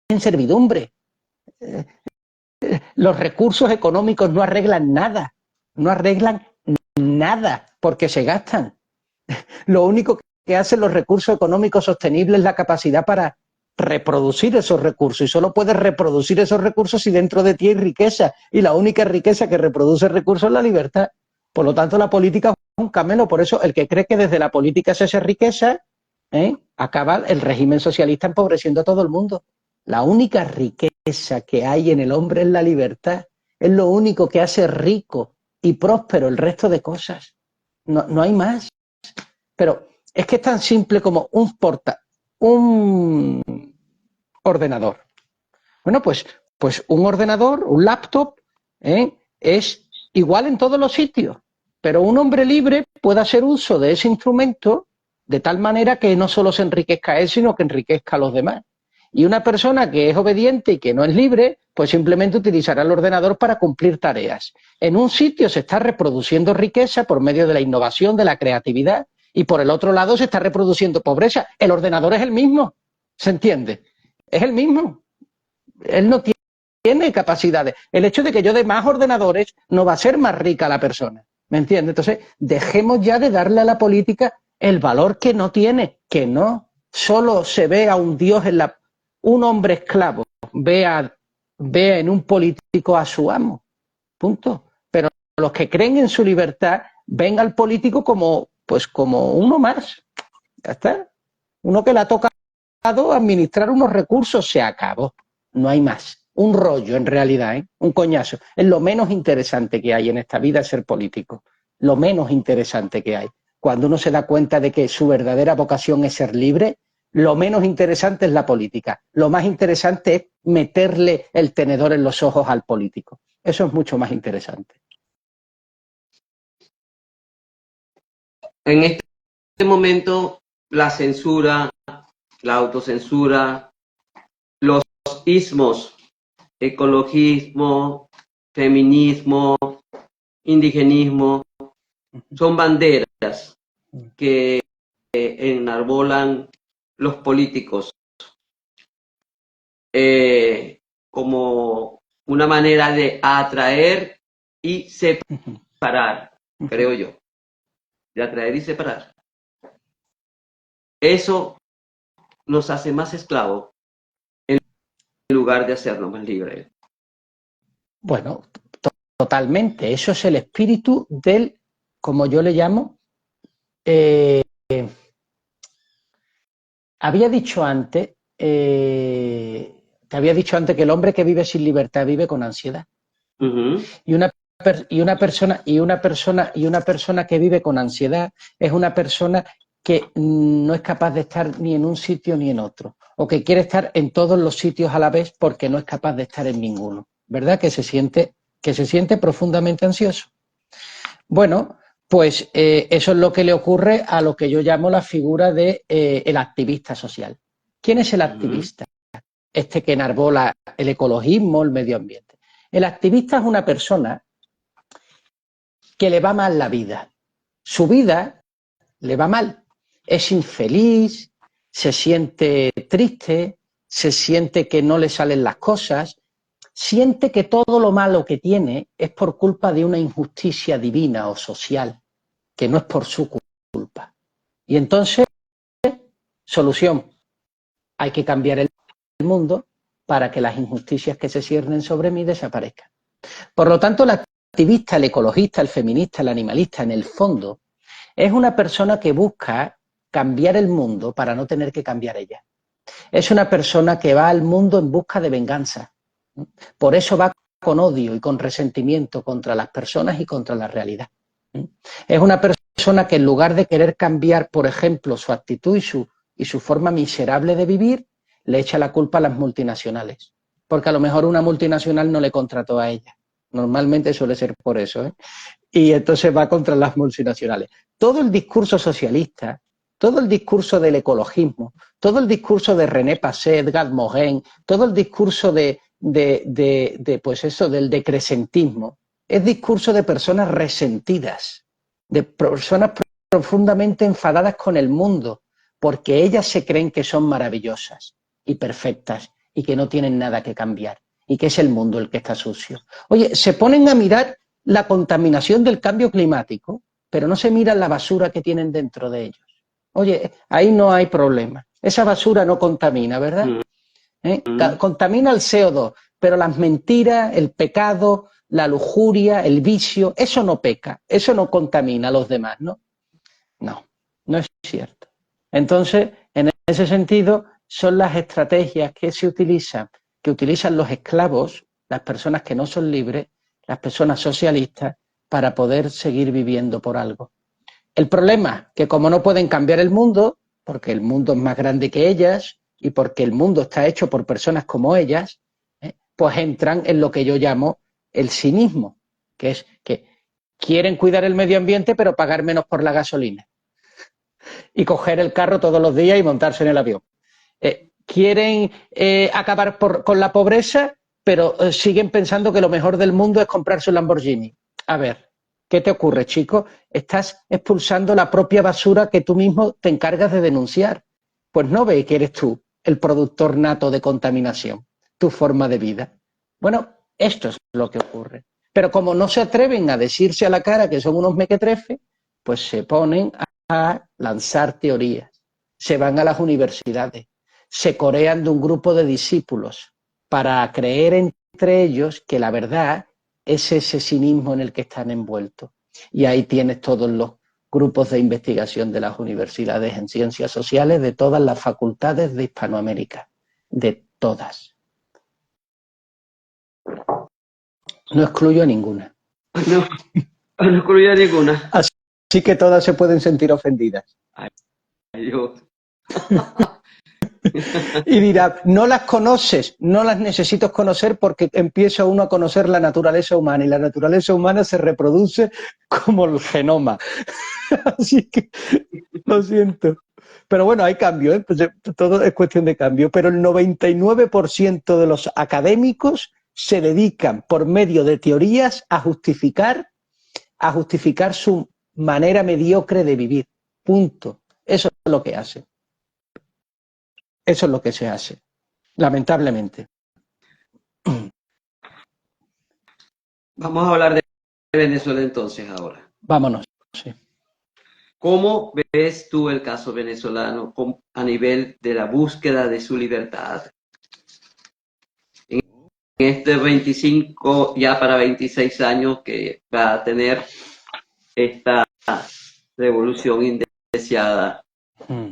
en servidumbre. Los recursos económicos no arreglan nada, no arreglan nada porque se gastan. Lo único que hacen los recursos económicos sostenibles es la capacidad para reproducir esos recursos, y solo puedes reproducir esos recursos si dentro de ti hay riqueza, y la única riqueza que reproduce recursos es la libertad. Por lo tanto, la política es un camelo. Por eso, el que cree que desde la política se hace riqueza, acaba el régimen socialista empobreciendo a todo el mundo. La única riqueza que hay en el hombre es la libertad. Es lo único que hace rico y próspero el resto de cosas. No hay más. Pero es que es tan simple como un ordenador. Bueno, pues un ordenador, un laptop, es igual en todos los sitios, pero un hombre libre puede hacer uso de ese instrumento de tal manera que no solo se enriquezca a él, sino que enriquezca a los demás. Y una persona que es obediente y que no es libre, pues simplemente utilizará el ordenador para cumplir tareas. En un sitio se está reproduciendo riqueza por medio de la innovación, de la creatividad, y por el otro lado se está reproduciendo pobreza. El ordenador es el mismo, ¿se entiende? Es el mismo. Él no tiene capacidades. El hecho de que yo dé más ordenadores no va a ser más rica la persona, ¿me entiende? Entonces, dejemos ya de darle a la política el valor que no tiene, que no. Solo se ve a un Dios en la... Un hombre esclavo ve en un político a su amo, punto. Pero los que creen en su libertad ven al político como uno más. Ya está. Uno que le ha tocado administrar unos recursos, se acabó. No hay más. Un rollo, en realidad, un coñazo. Es lo menos interesante que hay en esta vida, ser político. Lo menos interesante que hay. Cuando uno se da cuenta de que su verdadera vocación es ser libre, lo menos interesante es la política. Lo más interesante es meterle el tenedor en los ojos al político. Eso es mucho más interesante. En este momento, la censura, la autocensura, los ismos, ecologismo, feminismo, indigenismo, son banderas que enarbolan los políticos como una manera de atraer y separar, creo yo. De atraer y separar. Eso nos hace más esclavos en lugar de hacernos más libres. Bueno, totalmente. Eso es el espíritu del, como yo le llamo, había dicho antes, te había dicho antes que el hombre que vive sin libertad vive con ansiedad. Y una persona que vive con ansiedad es una persona que no es capaz de estar ni en un sitio ni en otro, o que quiere estar en todos los sitios a la vez porque no es capaz de estar en ninguno, ¿verdad? Que se siente profundamente ansioso. Bueno, pues eso es lo que le ocurre a lo que yo llamo la figura de el activista social. ¿Quién es el activista? Este que enarbola el ecologismo, el medio ambiente. El activista es una persona que le va mal la vida. Su vida le va mal. Es infeliz, se siente triste, se siente que no le salen las cosas, siente que todo lo malo que tiene es por culpa de una injusticia divina o social, que no es por su culpa. Y entonces, solución, hay que cambiar el mundo para que las injusticias que se ciernen sobre mí desaparezcan. Por lo tanto, el activista, el ecologista, el feminista, el animalista, en el fondo, es una persona que busca cambiar el mundo para no tener que cambiar ella. Es una persona que va al mundo en busca de venganza. Por eso va con odio y con resentimiento contra las personas y contra la realidad. Es una persona que en lugar de querer cambiar, por ejemplo, su actitud y su forma miserable de vivir, le echa la culpa a las multinacionales. Porque a lo mejor una multinacional no le contrató a ella. Normalmente suele ser por eso, ¿eh? Y entonces va contra las multinacionales. Todo el discurso socialista, todo el discurso del ecologismo, todo el discurso de René Passet, Edgar Morin, todo el discurso pues eso, del decrecentismo, es discurso de personas resentidas, de personas profundamente enfadadas con el mundo, porque ellas se creen que son maravillosas y perfectas y que no tienen nada que cambiar y que es el mundo el que está sucio. Oye, se ponen a mirar la contaminación del cambio climático, pero no se miran la basura que tienen dentro de ellos. Oye, ahí no hay problema. Esa basura no contamina, ¿verdad? Contamina el CO2, pero las mentiras, el pecado, la lujuria, el vicio, eso no peca, eso no contamina a los demás, ¿no? No, no es cierto. Entonces, en ese sentido, son las estrategias que utilizan los esclavos, las personas que no son libres, las personas socialistas, para poder seguir viviendo por algo. El problema, que como no pueden cambiar el mundo, porque el mundo es más grande que ellas y porque el mundo está hecho por personas como ellas, pues entran en lo que yo llamo el cinismo, que es que quieren cuidar el medio ambiente pero pagar menos por la gasolina y coger el carro todos los días y montarse en el avión. Quieren acabar con la pobreza, pero siguen pensando que lo mejor del mundo es comprarse un Lamborghini. A ver, ¿qué te ocurre, chico? Estás expulsando la propia basura que tú mismo te encargas de denunciar. Pues no ve que eres tú el productor nato de contaminación, tu forma de vida. Bueno, esto es lo que ocurre. Pero como no se atreven a decirse a la cara que son unos mequetrefes, pues se ponen a lanzar teorías, se van a las universidades, se corean de un grupo de discípulos para creer entre ellos que la verdad es ese cinismo en el que están envueltos. Y ahí tienes todos los grupos de investigación de las universidades en ciencias sociales, de todas las facultades de Hispanoamérica, de todas. No excluyo a ninguna. No, no excluyo a ninguna. Así que todas se pueden sentir ofendidas. Ay, Dios. Y dirá, no las conoces, no las necesito conocer porque empieza uno a conocer la naturaleza humana y la naturaleza humana se reproduce como el genoma. Así que lo siento. Pero bueno, hay cambio, ¿eh? Pues todo es cuestión de cambio. Pero el 99% de los académicos se dedican por medio de teorías a justificar su manera mediocre de vivir. Punto. Eso es lo que hacen. Eso es lo que se hace, lamentablemente. Vamos a hablar de Venezuela entonces ahora. Vámonos. Sí. ¿Cómo ves tú el caso venezolano a nivel de la búsqueda de su libertad? En este 25, ya para 26 años que va a tener esta revolución indeseada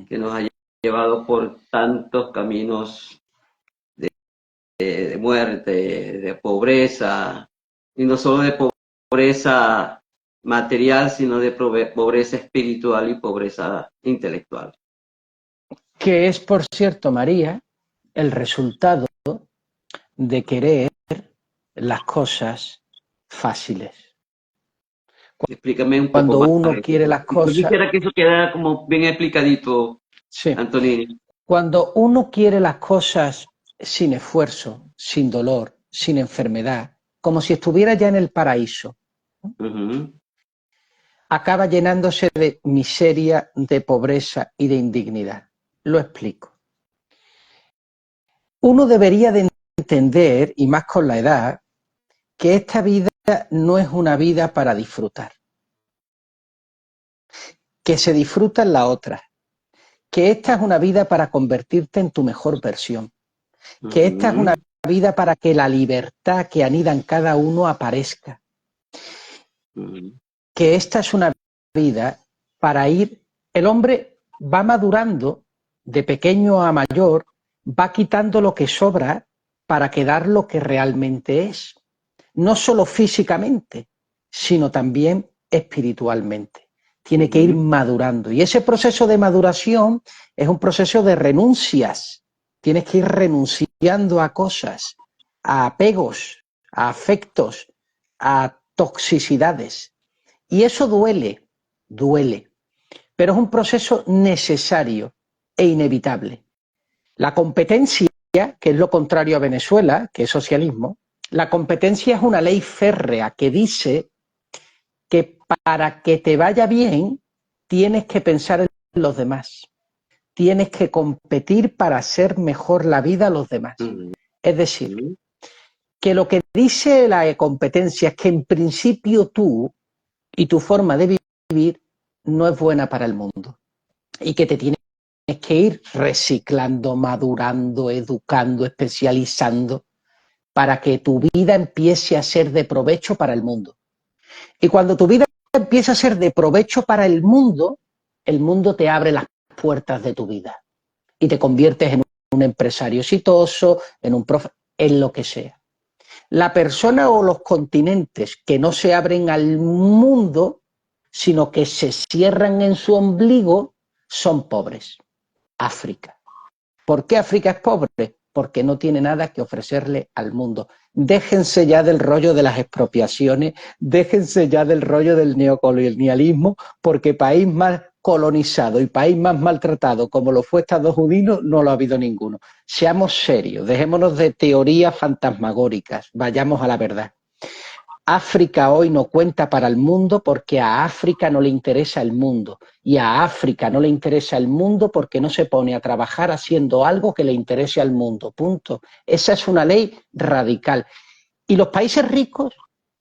que nos ha llevado por tantos caminos de muerte, de pobreza, y no solo de pobreza material, sino de pobreza espiritual y pobreza intelectual. Que es, por cierto, María, el resultado de querer las cosas fáciles. Explícame un Cuando poco más. uno quiere las cosas... Yo quisiera que eso quedara como bien explicadito, sí. Antonini. Cuando uno quiere las cosas sin esfuerzo, sin dolor, sin enfermedad, como si estuviera ya en el paraíso, acaba llenándose de miseria, de pobreza y de indignidad. Lo explico. Uno debería de entender, y más con la edad, que esta vida no es una vida para disfrutar. Que se disfruta en la otra. Que esta es una vida para convertirte en tu mejor versión. Que esta es una vida para que la libertad que anida en cada uno aparezca. Que esta es una vida para ir... El hombre va madurando de pequeño a mayor, va quitando lo que sobra para quedar lo que realmente es. No solo físicamente, sino también espiritualmente. Tiene que ir madurando. Y ese proceso de maduración es un proceso de renuncias. Tienes que ir renunciando a cosas, a apegos, a afectos, a toxicidades. Y eso duele, duele, pero es un proceso necesario e inevitable. La competencia, que es lo contrario a Venezuela, que es socialismo, la competencia es una ley férrea que dice que para que te vaya bien tienes que pensar en los demás, tienes que competir para hacer mejor la vida a los demás. Es decir, que lo que dice la competencia es que en principio tú y tu forma de vivir no es buena para el mundo y que te tienes que ir reciclando, madurando, educando, especializando para que tu vida empiece a ser de provecho para el mundo. Y cuando tu vida empieza a ser de provecho para el mundo te abre las puertas de tu vida y te conviertes en un empresario exitoso, en un profe, en lo que sea. La persona o los continentes que no se abren al mundo, sino que se cierran en su ombligo, son pobres. África. ¿Por qué África es pobre? Porque no tiene nada que ofrecerle al mundo. Déjense ya del rollo de las expropiaciones, déjense ya del rollo del neocolonialismo, porque país más colonizado y país más maltratado como lo fue Estados Unidos no lo ha habido ninguno. Seamos serios, dejémonos de teorías fantasmagóricas, vayamos a la verdad. África hoy no cuenta para el mundo porque a África no le interesa el mundo. Y a África no le interesa el mundo porque no se pone a trabajar haciendo algo que le interese al mundo. Punto. Esa es una ley radical. Y los países ricos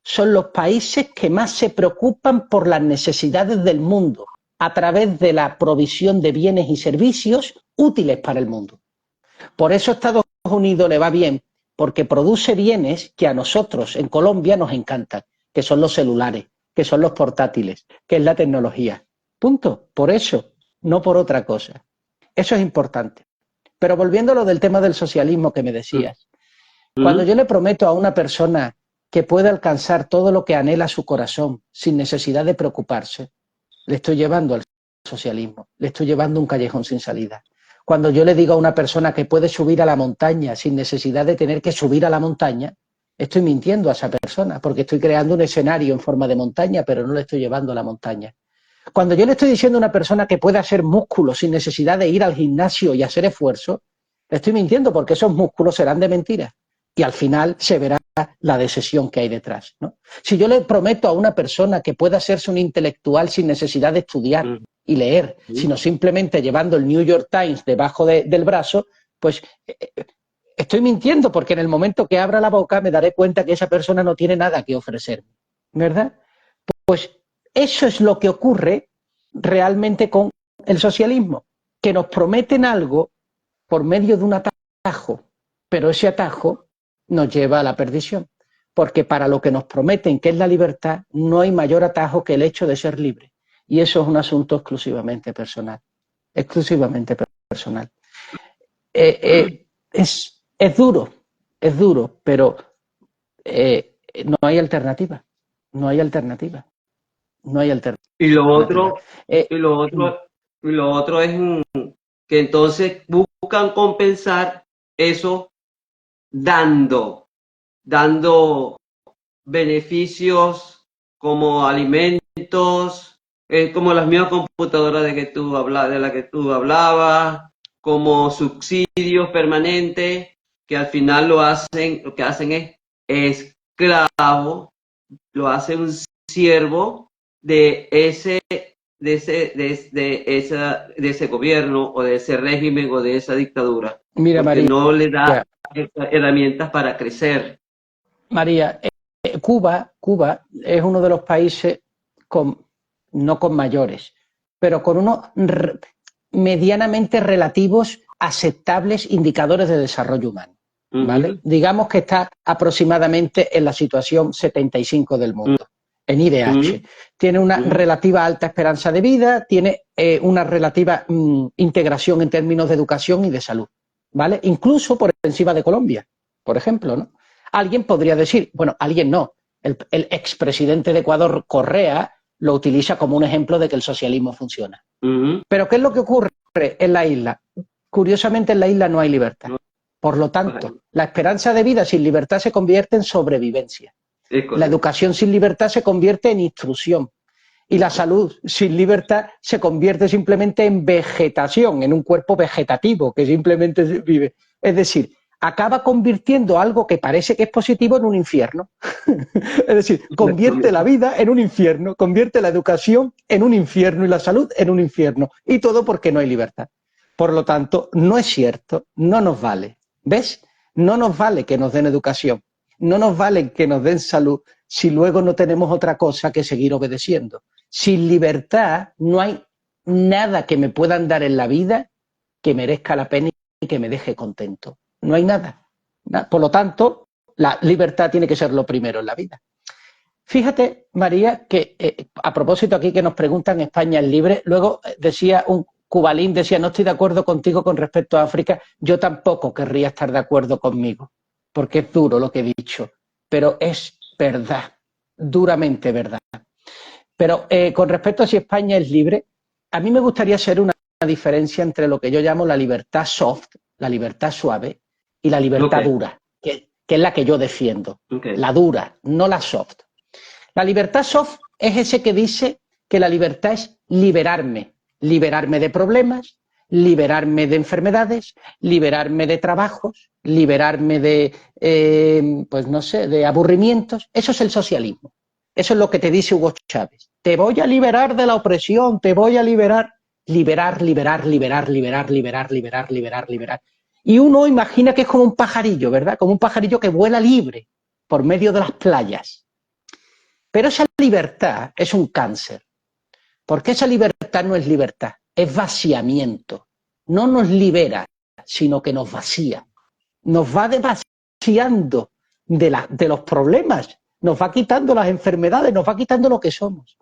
son los países que más se preocupan por las necesidades del mundo a través de la provisión de bienes y servicios útiles para el mundo. Por eso a Estados Unidos le va bien, porque produce bienes que a nosotros en Colombia nos encantan, que son los celulares, que son los portátiles, que es la tecnología. Punto. Por eso, no por otra cosa. Eso es importante. Pero volviendo a lo del tema del socialismo que me decías, cuando yo le prometo a una persona que puede alcanzar todo lo que anhela su corazón sin necesidad de preocuparse, le estoy llevando al socialismo, le estoy llevando a un callejón sin salida. Cuando yo le digo a una persona que puede subir a la montaña sin necesidad de tener que subir a la montaña, estoy mintiendo a esa persona, porque estoy creando un escenario en forma de montaña, pero no le estoy llevando a la montaña. Cuando yo le estoy diciendo a una persona que puede hacer músculos sin necesidad de ir al gimnasio y hacer esfuerzo, le estoy mintiendo porque esos músculos serán de mentira. Y al final se verá la decisión que hay detrás, ¿no? Si yo le prometo a una persona que pueda hacerse un intelectual sin necesidad de estudiar y leer, sino simplemente llevando el New York Times debajo del brazo, pues estoy mintiendo porque en el momento que abra la boca me daré cuenta que esa persona no tiene nada que ofrecerme, ¿verdad? Pues eso es lo que ocurre realmente con el socialismo, que nos prometen algo por medio de un atajo, pero ese atajo nos lleva a la perdición, porque para lo que nos prometen, que es la libertad, no hay mayor atajo que el hecho de ser libre. Y eso es un asunto exclusivamente personal, exclusivamente personal. Es duro, pero no hay alternativa, no hay alternativa, no hay alternativa. Y lo otro, y lo otro es que entonces buscan compensar eso dando beneficios como alimentos, como las mismas computadoras de la que tú hablabas, como subsidios permanentes, que al final lo que hacen es esclavo, lo hace un siervo de ese gobierno o de ese régimen o de esa dictadura. Mira, porque María, no le da herramientas para crecer. María, Cuba es uno de los países no con mayores, pero con unos medianamente relativos aceptables indicadores de desarrollo humano, ¿vale? Digamos que está aproximadamente en la situación 75 del mundo, en IDH. Tiene una relativa alta esperanza de vida, tiene una relativa integración en términos de educación y de salud, ¿vale? Incluso por encima de Colombia, por ejemplo, ¿no? Alguien podría decir, bueno, alguien no, el expresidente de Ecuador, Correa, lo utiliza como un ejemplo de que el socialismo funciona. Pero ¿qué es lo que ocurre en la isla? Curiosamente, en la isla no hay libertad. Por lo tanto, la esperanza de vida sin libertad se convierte en sobrevivencia. Es La correcto. educación sin libertad se convierte en instrucción. Y la salud sin libertad se convierte simplemente en vegetación, en un cuerpo vegetativo que simplemente vive. Es decir, acaba convirtiendo algo que parece que es positivo en un infierno. Es decir, convierte la Exactamente. vida en un infierno, convierte la educación en un infierno y la salud en un infierno. Y todo porque no hay libertad. Por lo tanto, no es cierto, no nos vale. ¿Ves? No nos vale que nos den educación, no nos vale que nos den salud si luego no tenemos otra cosa que seguir obedeciendo. Sin libertad no hay nada que me puedan dar en la vida que merezca la pena y que me deje contento. No hay nada. Por lo tanto, la libertad tiene que ser lo primero en la vida. Fíjate, María, que a propósito aquí que nos preguntan España es libre, luego decía un cubalín, decía, no estoy de acuerdo contigo con respecto a África, yo tampoco querría estar de acuerdo conmigo, porque es duro lo que he dicho, pero es verdad, duramente verdad. Pero con respecto a si España es libre, a mí me gustaría hacer una diferencia entre lo que yo llamo la libertad soft, la libertad suave, y la Ok, libertad dura, que es la que yo defiendo, ok. la dura, no la soft. La libertad soft es ese que dice que la libertad es liberarme, liberarme de problemas, liberarme de enfermedades, liberarme de trabajos, liberarme de, pues no sé, de aburrimientos. Eso es el socialismo. Eso es lo que te dice Hugo Chávez. Te voy a liberar de la opresión, te voy a liberar. Liberar, liberar, liberar, liberar, liberar, liberar, liberar, liberar. Y uno imagina que es como un pajarillo, ¿verdad? Como un pajarillo que vuela libre por medio de las playas. Pero esa libertad es un cáncer, porque esa libertad no es libertad, es vaciamiento. No nos libera, sino que nos vacía. Nos va vaciando de los problemas, nos va quitando las enfermedades, nos va quitando lo que somos.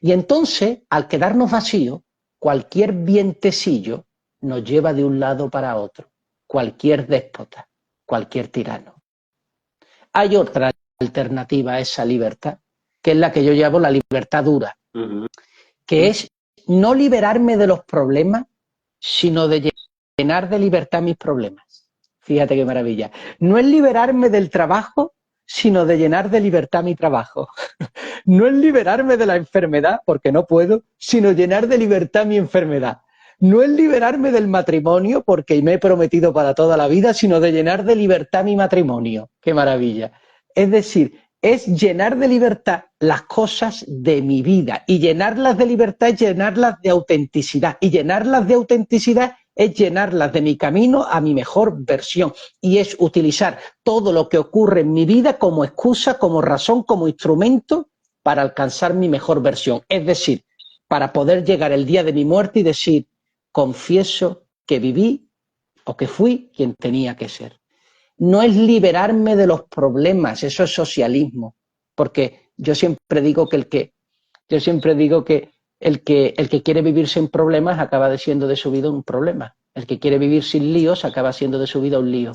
Y entonces, al quedarnos vacíos, cualquier vientecillo nos lleva de un lado para otro, cualquier déspota, cualquier tirano. Hay otra alternativa a esa libertad, que es la que yo llamo la libertad dura, Ujú. que es no liberarme de los problemas, sino de llenar de libertad mis problemas. Fíjate qué maravilla. No es liberarme del trabajo, sino de llenar de libertad mi trabajo. No es liberarme de la enfermedad, porque no puedo, sino llenar de libertad mi enfermedad. No es liberarme del matrimonio, porque me he prometido para toda la vida, sino de llenar de libertad mi matrimonio. ¡Qué maravilla! Es decir, es llenar de libertad las cosas de mi vida. Y llenarlas de libertad es llenarlas de autenticidad. Y llenarlas de autenticidad es llenarlas de mi camino a mi mejor versión. Y es utilizar todo lo que ocurre en mi vida como excusa, como razón, como instrumento para alcanzar mi mejor versión. Es decir, para poder llegar el día de mi muerte y decir, confieso que viví o que fui quien tenía que ser. No es liberarme de los problemas, eso es socialismo, porque yo siempre digo que el que quiere vivir sin problemas acaba siendo de su vida un problema. El que quiere vivir sin líos acaba siendo de su vida un lío.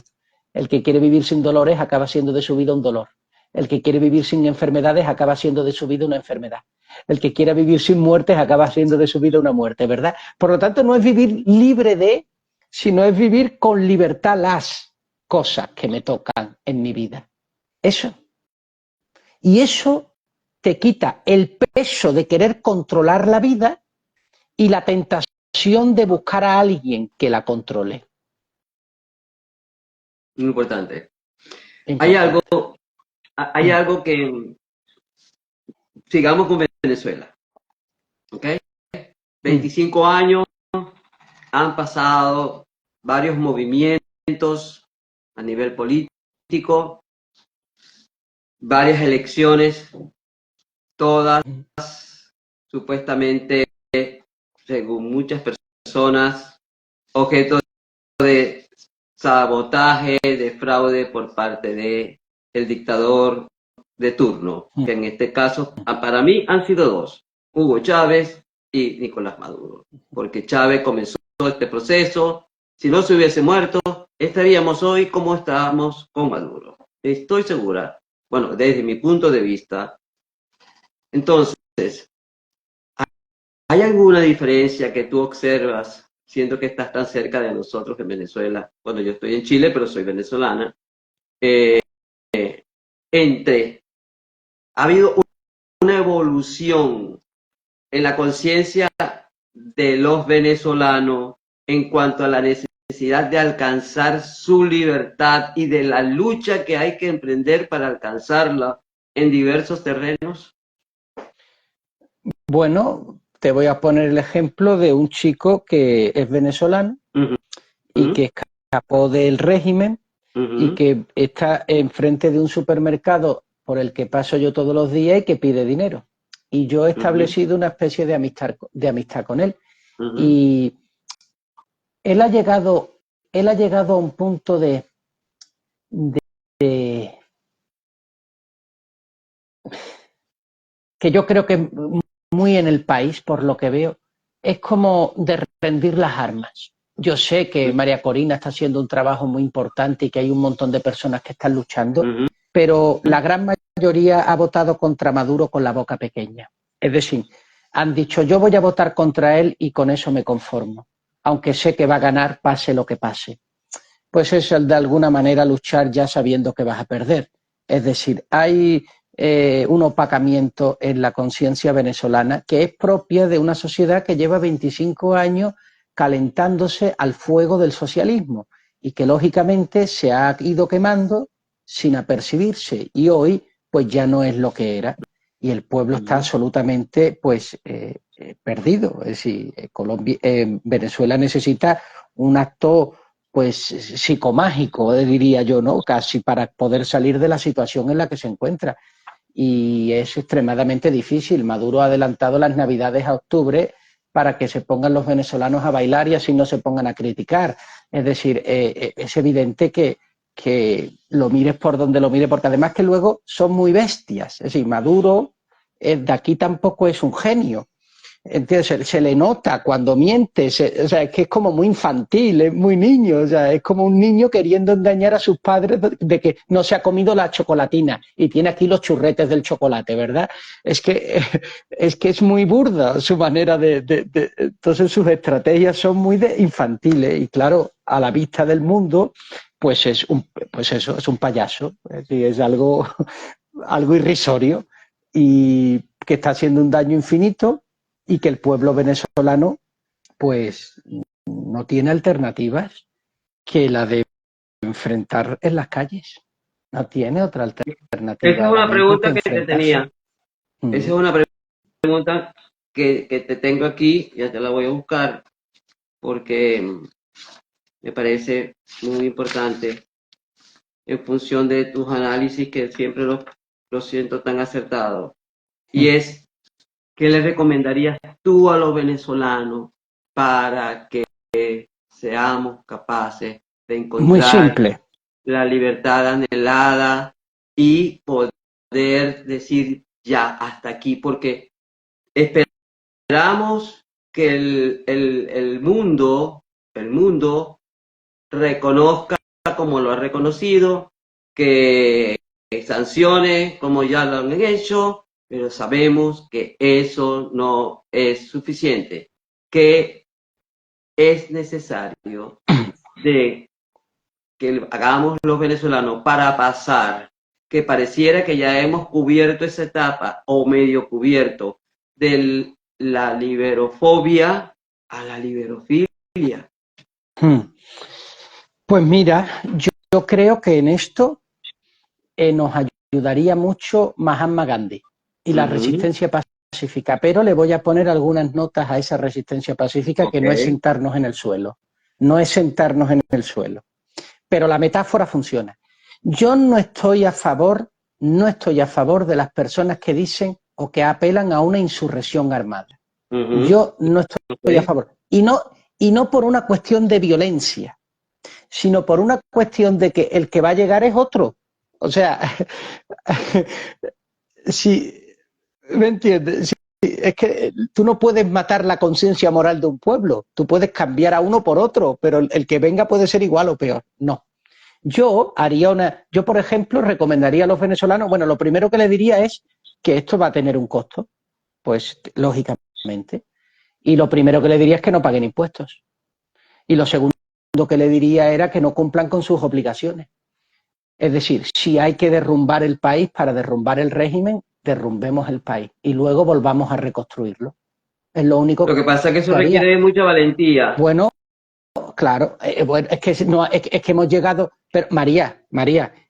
El que quiere vivir sin dolores acaba siendo de su vida un dolor. El que quiere vivir sin enfermedades acaba siendo de su vida una enfermedad. El que quiera vivir sin muertes acaba siendo de su vida una muerte, ¿verdad? Por lo tanto, no es vivir libre de, sino es vivir con libertad las cosas que me tocan en mi vida. Eso. Y eso te quita el peso de querer controlar la vida y la tentación de buscar a alguien que la controle. Importante. Hay algo, Importante. hay algo que, sigamos con Venezuela, ¿ok? 25 años, han pasado varios movimientos a nivel político, varias elecciones, todas supuestamente, según muchas personas, objeto de sabotaje, de fraude por parte de el dictador de turno, que en este caso para mí han sido dos, Hugo Chávez y Nicolás Maduro, porque Chávez comenzó este proceso, si no se hubiese muerto, estaríamos hoy como estábamos con Maduro. Estoy segura, bueno, desde mi punto de vista. Entonces, ¿hay alguna diferencia que tú observas, siendo que estás tan cerca de nosotros en Venezuela? Bueno, yo estoy en Chile, pero soy venezolana, entre ha habido una evolución en la conciencia de los venezolanos en cuanto a la necesidad de alcanzar su libertad y de la lucha que hay que emprender para alcanzarla en diversos terrenos? Bueno, te voy a poner el ejemplo de un chico que es venezolano y que escapó del régimen y que está enfrente de un supermercado por el que paso yo todos los días y que pide dinero. Y yo he establecido una especie de amistad con él. Y él ha llegado a un punto de que yo creo que muy en el país, por lo que veo, es como de rendir las armas. Yo sé que María Corina está haciendo un trabajo muy importante y que hay un montón de personas que están luchando, pero la gran mayoría ha votado contra Maduro con la boca pequeña. Es decir, han dicho, yo voy a votar contra él y con eso me conformo, aunque sé que va a ganar pase lo que pase. Pues es de alguna manera luchar ya sabiendo que vas a perder. Es decir, hay un opacamiento en la conciencia venezolana que es propia de una sociedad que lleva 25 años calentándose al fuego del socialismo y que lógicamente se ha ido quemando sin apercibirse y hoy pues ya no es lo que era y el pueblo está absolutamente pues perdido. Es decir, Venezuela necesita un acto pues psicomágico, diría yo, ¿no? Casi para poder salir de la situación en la que se encuentra. Y es extremadamente difícil. Maduro ha adelantado las Navidades a octubre para que se pongan los venezolanos a bailar y así no se pongan a criticar. Es decir, es evidente que lo mires por donde lo mires, porque además que luego son muy bestias. Es decir, Maduro de aquí tampoco es un genio. ¿Entiendes? Se le nota cuando miente, o sea, es que es como muy infantil, es muy niño, o sea, es como un niño queriendo engañar a sus padres de que no se ha comido la chocolatina y tiene aquí los churretes del chocolate, ¿verdad? Es que es muy burda su manera entonces sus estrategias son muy infantiles y claro, a la vista del mundo, pues eso, es un payaso, es algo, algo irrisorio y que está haciendo un daño infinito y que el pueblo venezolano pues no tiene alternativas que la de enfrentar en las calles. No tiene otra Esa alternativa es ahora una mismo que pregunta que te enfrentarse. tenía. Esa es una pregunta que te tengo aquí, ya te la voy a buscar, porque me parece muy importante en función de tus análisis que siempre los siento tan acertados. Y es, ¿qué le recomendarías tú a los venezolanos para que seamos capaces de Muy encontrar simple. la libertad anhelada y poder decir ya hasta aquí? Porque esperamos que el mundo reconozca como lo ha reconocido, que sancione como ya lo han hecho, pero sabemos que eso no es suficiente, que es necesario de que hagamos los venezolanos para pasar, que pareciera que ya hemos cubierto esa etapa o medio cubierto de la liberofobia a la liberofilia. Pues mira, yo creo que en esto nos ayudaría mucho Mahatma Gandhi y la resistencia pacífica, pero le voy a poner algunas notas a esa resistencia pacífica que no es sentarnos en el suelo, no es sentarnos en el suelo, pero la metáfora funciona. Yo no estoy a favor de las personas que dicen o que apelan a una insurrección armada. Yo no estoy a favor. Y no por una cuestión de violencia, sino por una cuestión de que el que va a llegar es otro. O sea, si, ¿me entiendes? Si, es que tú no puedes matar la conciencia moral de un pueblo, tú puedes cambiar a uno por otro, pero el que venga puede ser igual o peor. No. Yo, por ejemplo, recomendaría a los venezolanos, bueno, lo primero que les diría es que esto va a tener un costo, pues lógicamente. Y lo primero que le diría es que no paguen impuestos. Y lo segundo que le diría era que no cumplan con sus obligaciones. Es decir, si hay que derrumbar el país para derrumbar el régimen, derrumbemos el país y luego volvamos a reconstruirlo. Es lo único Lo que pasa es que eso que haría. requiere mucha valentía. Bueno, claro, bueno, es que hemos llegado, pero María,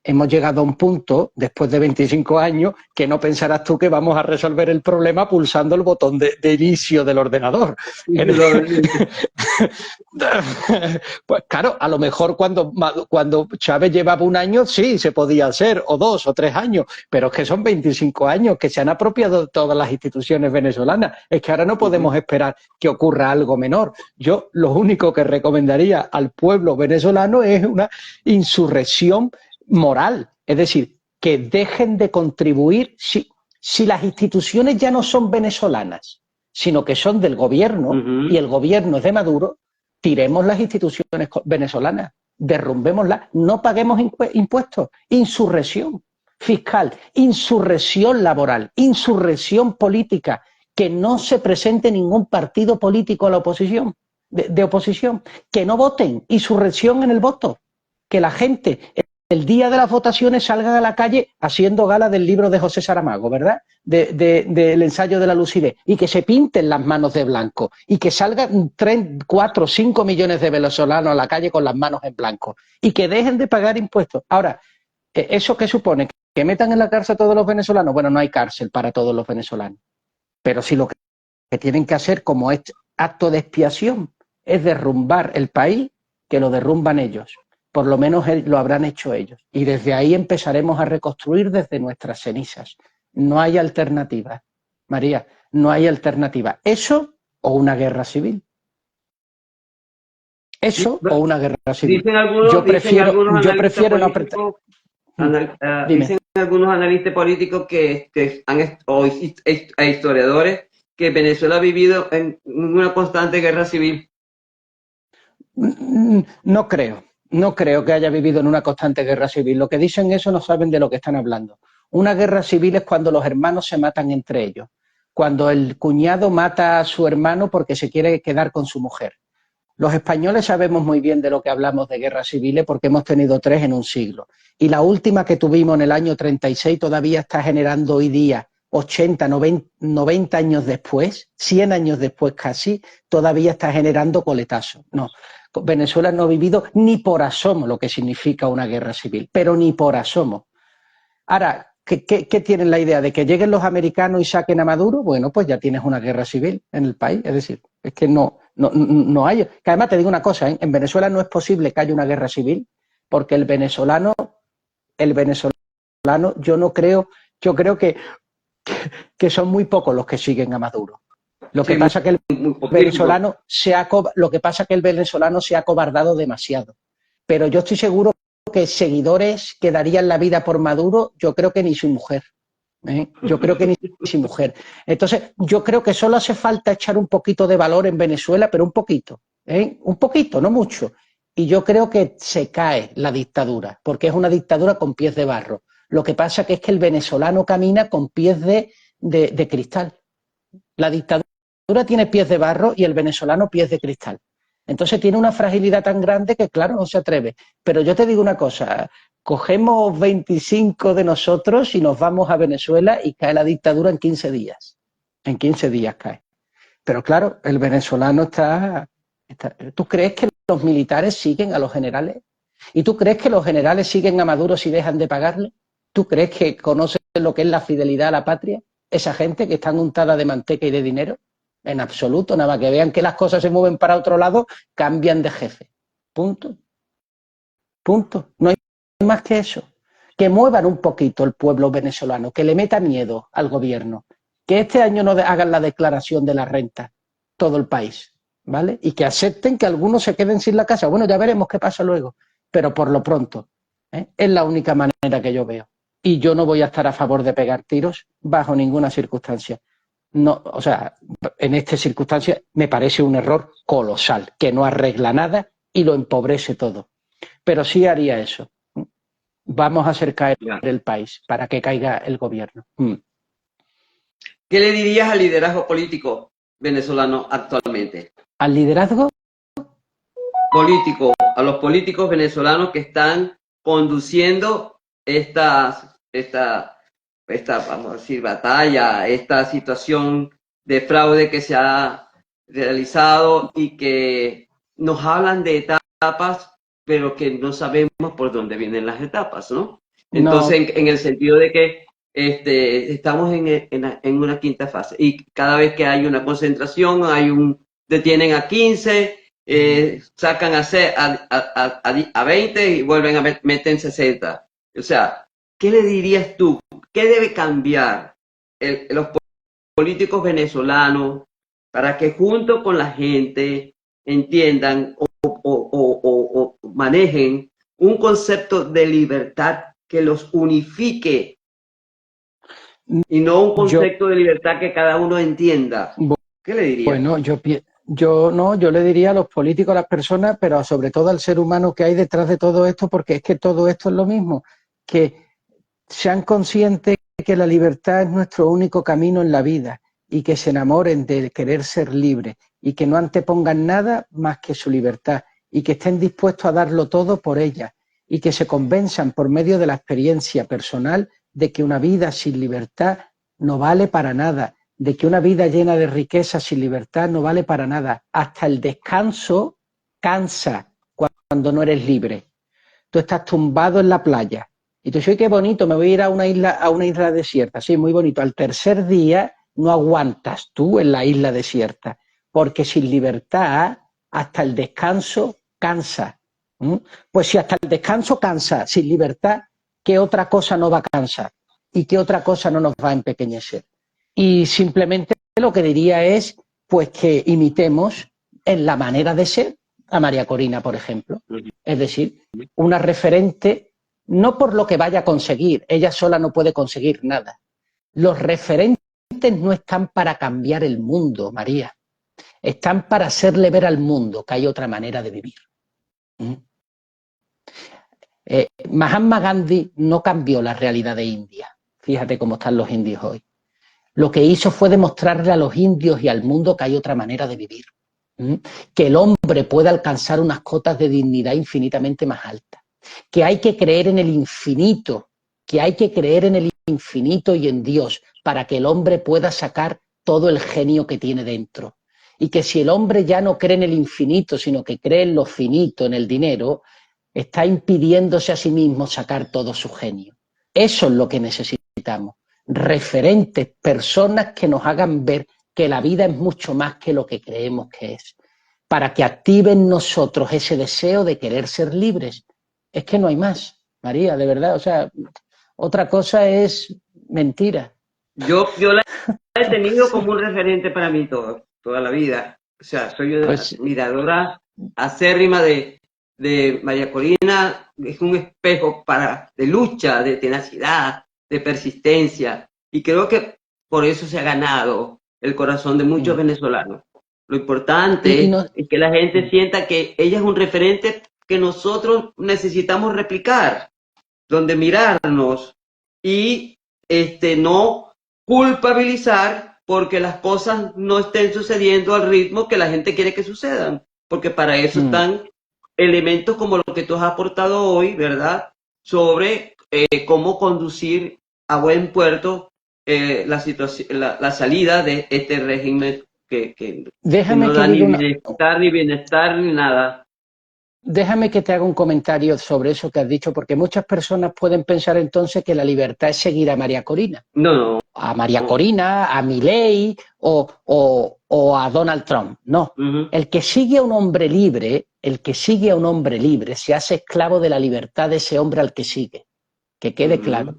hemos llegado a un punto, después de 25 años, que no pensarás tú que vamos a resolver el problema pulsando el botón de inicio del ordenador. Pues claro, a lo mejor cuando Chávez llevaba un año, sí, se podía hacer, o 2 o 3 años, pero es que son 25 años que se han apropiado de todas las instituciones venezolanas. Es que ahora no podemos esperar que ocurra algo menor. Yo lo único que recomendaría al pueblo venezolano es una insurrección moral, es decir, que dejen de contribuir si las instituciones ya no son venezolanas, sino que son del gobierno y el gobierno es de Maduro, tiremos las instituciones venezolanas, derrumbémoslas, no paguemos impuestos, insurrección fiscal, insurrección laboral, insurrección política, que no se presente ningún partido político a la oposición, de oposición, que no voten, insurrección en el voto, que la gente el día de las votaciones salgan a la calle haciendo gala del libro de José Saramago, ¿verdad? Del ensayo de la lucidez, y que se pinten las manos de blanco, y que salgan 3, 4, 5 millones de venezolanos a la calle con las manos en blanco, y que dejen de pagar impuestos. Ahora, ¿eso qué supone? ¿Que metan en la cárcel a todos los venezolanos? Bueno, no hay cárcel para todos los venezolanos, pero sí lo que tienen que hacer como acto de expiación es derrumbar el país, que lo derrumban ellos. Por lo menos lo habrán hecho ellos. Y desde ahí empezaremos a reconstruir desde nuestras cenizas. No hay alternativa, María, no hay alternativa. Eso o una guerra civil. Eso o una guerra civil. Dicen algunos, yo prefiero no apretar. Dicen algunos analistas políticos o historiadores que Venezuela ha vivido en una constante guerra civil. No creo que haya vivido en una constante guerra civil. Lo que dicen eso no saben de lo que están hablando. Una guerra civil es cuando los hermanos se matan entre ellos, cuando el cuñado mata a su hermano porque se quiere quedar con su mujer. Los españoles sabemos muy bien de lo que hablamos de guerras civiles porque hemos tenido 3 en un siglo. Y la última que tuvimos en el año 36 todavía está generando hoy día, 80, 90 años después, 100 años después casi, todavía está generando coletazos. No, Venezuela no ha vivido ni por asomo lo que significa una guerra civil, pero ni por asomo. Ahora, ¿qué tienen la idea? ¿De que lleguen los americanos y saquen a Maduro? Bueno, pues ya tienes una guerra civil en el país. Es decir, es que no hay. Que además te digo una cosa, en Venezuela no es posible que haya una guerra civil, porque el venezolano, yo creo que son muy pocos los que siguen a Maduro. Lo que pasa es que el venezolano se ha acobardado demasiado. Pero yo estoy seguro que seguidores que darían la vida por Maduro, yo creo que ni su mujer. Yo creo que ni su mujer. Entonces, yo creo que solo hace falta echar un poquito de valor en Venezuela, pero un poquito, un poquito, no mucho. Y yo creo que se cae la dictadura, porque es una dictadura con pies de barro. Lo que pasa que es que el venezolano camina con pies de cristal. La dictadura tiene pies de barro y el venezolano pies de cristal. Entonces tiene una fragilidad tan grande que, claro, no se atreve. Pero yo te digo una cosa, cogemos 25 de nosotros y nos vamos a Venezuela y cae la dictadura en 15 días. En 15 días cae. Pero claro, el venezolano está... ¿Tú crees que los militares siguen a los generales? ¿Y tú crees que los generales siguen a Maduro si dejan de pagarle? ¿Tú crees que conocen lo que es la fidelidad a la patria? Esa gente que está untada de manteca y de dinero. En absoluto, nada más que vean que las cosas se mueven para otro lado, cambian de jefe. Punto. Punto. No hay más que eso. Que muevan un poquito el pueblo venezolano, que le meta miedo al gobierno. Que este año no hagan la declaración de la renta, todo el país, ¿vale? Y que acepten que algunos se queden sin la casa. Bueno, ya veremos qué pasa luego. Pero por lo pronto, es la única manera que yo veo. Y yo no voy a estar a favor de pegar tiros bajo ninguna circunstancia. No, o sea, en esta circunstancia me parece un error colosal, que no arregla nada y lo empobrece todo. Pero sí haría eso. Vamos a hacer caer el país para que caiga el gobierno. ¿Qué le dirías al liderazgo político venezolano actualmente? ¿Al liderazgo? Político, a los políticos venezolanos que están conduciendo esta esta, vamos a decir, batalla, esta situación de fraude que se ha realizado y que nos hablan de etapas, pero que no sabemos por dónde vienen las etapas, ¿no? No, Entonces, en el sentido de que estamos en una quinta fase y cada vez que hay una concentración, detienen a 15, sacan a 20 y vuelven a meten 60. O sea, ¿qué le dirías tú? ¿Qué debe cambiar los políticos venezolanos para que junto con la gente entiendan o manejen un concepto de libertad que los unifique y no un yo, concepto de libertad que cada uno entienda? ¿Qué le dirías? bueno, yo no, yo le diría a los políticos, a las personas, pero sobre todo al ser humano que hay detrás de todo esto, porque es que todo esto es lo mismo, que sean conscientes que la libertad es nuestro único camino en la vida y que se enamoren de querer ser libres y que no antepongan nada más que su libertad y que estén dispuestos a darlo todo por ella y que se convenzan por medio de la experiencia personal de que una vida sin libertad no vale para nada, de que una vida llena de riqueza sin libertad no vale para nada. Hasta el descanso cansa cuando no eres libre. Tú estás tumbado en la playa y tú dices, qué bonito, me voy a ir a una isla desierta. Sí, muy bonito. Al tercer día no aguantas tú en la isla desierta, porque sin libertad hasta el descanso cansa. ¿Mm? Pues si hasta el descanso cansa, sin libertad, ¿qué otra cosa no va a cansar? ¿Y qué otra cosa no nos va a empequeñecer? Y simplemente lo que diría es pues que imitemos en la manera de ser a María Corina, por ejemplo. Es decir, una referente no por lo que vaya a conseguir, ella sola no puede conseguir nada. Los referentes no están para cambiar el mundo, María, están para hacerle ver al mundo que hay otra manera de vivir. ¿Mm? Mahatma Gandhi no cambió la realidad de India. Fíjate cómo están los indios hoy. Lo que hizo fue demostrarle a los indios y al mundo que hay otra manera de vivir. ¿Mm? Que el hombre puede alcanzar unas cotas de dignidad infinitamente más altas. Que hay que creer en el infinito, que hay que creer en el infinito y en Dios para que el hombre pueda sacar todo el genio que tiene dentro. Y que si el hombre ya no cree en el infinito, sino que cree en lo finito, en el dinero, está impidiéndose a sí mismo sacar todo su genio. Eso es lo que necesitamos. Referentes, personas que nos hagan ver que la vida es mucho más que lo que creemos que es, para que activen nosotros ese deseo de querer ser libres. Es que no hay más, María, de verdad, o sea, otra cosa es mentira. Yo la he tenido como un referente para mí toda la vida. O sea, soy una Pues admiradora acérrima de María Corina, es un espejo de lucha, de tenacidad, de persistencia. Y creo que por eso se ha ganado el corazón de muchos venezolanos. Lo importante no, es que la gente sienta que ella es un referente que nosotros necesitamos replicar, donde mirarnos y no culpabilizar porque las cosas no estén sucediendo al ritmo que la gente quiere que sucedan, porque para eso están elementos como lo que tú has aportado hoy, ¿verdad? Sobre cómo conducir a buen puerto la salida de este régimen que déjame no que da diga ni bienestar, ni nada. déjame que te haga un comentario sobre eso que has dicho, porque muchas personas pueden pensar entonces que la libertad es seguir a María Corina. No, A María no. Corina, a Milei o a Donald Trump. No. Uh-huh. El que sigue a un hombre libre, el que sigue a un hombre libre, se hace esclavo de la libertad de ese hombre al que sigue. Que quede claro.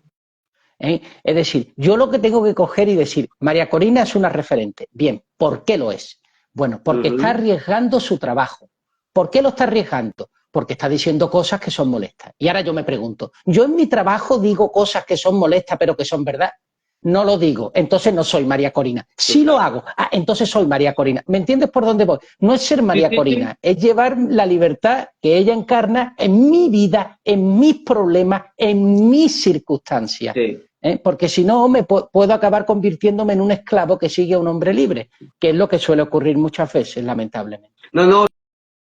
Es decir, yo lo que tengo que coger y decir, María Corina es una referente. Bien, ¿por qué lo es? Bueno, porque está arriesgando su trabajo. ¿Por qué lo está arriesgando? Porque está diciendo cosas que son molestas. Y ahora yo me pregunto, ¿yo en mi trabajo digo cosas que son molestas pero que son verdad? No lo digo, entonces no soy María Corina. Sí lo hago, entonces soy María Corina. ¿Me entiendes por dónde voy? No es ser María Corina, es llevar la libertad que ella encarna en mi vida, en mis problemas, en mis circunstancias. Sí. Porque si no, puedo acabar convirtiéndome en un esclavo que sigue a un hombre libre, que es lo que suele ocurrir muchas veces, lamentablemente. No,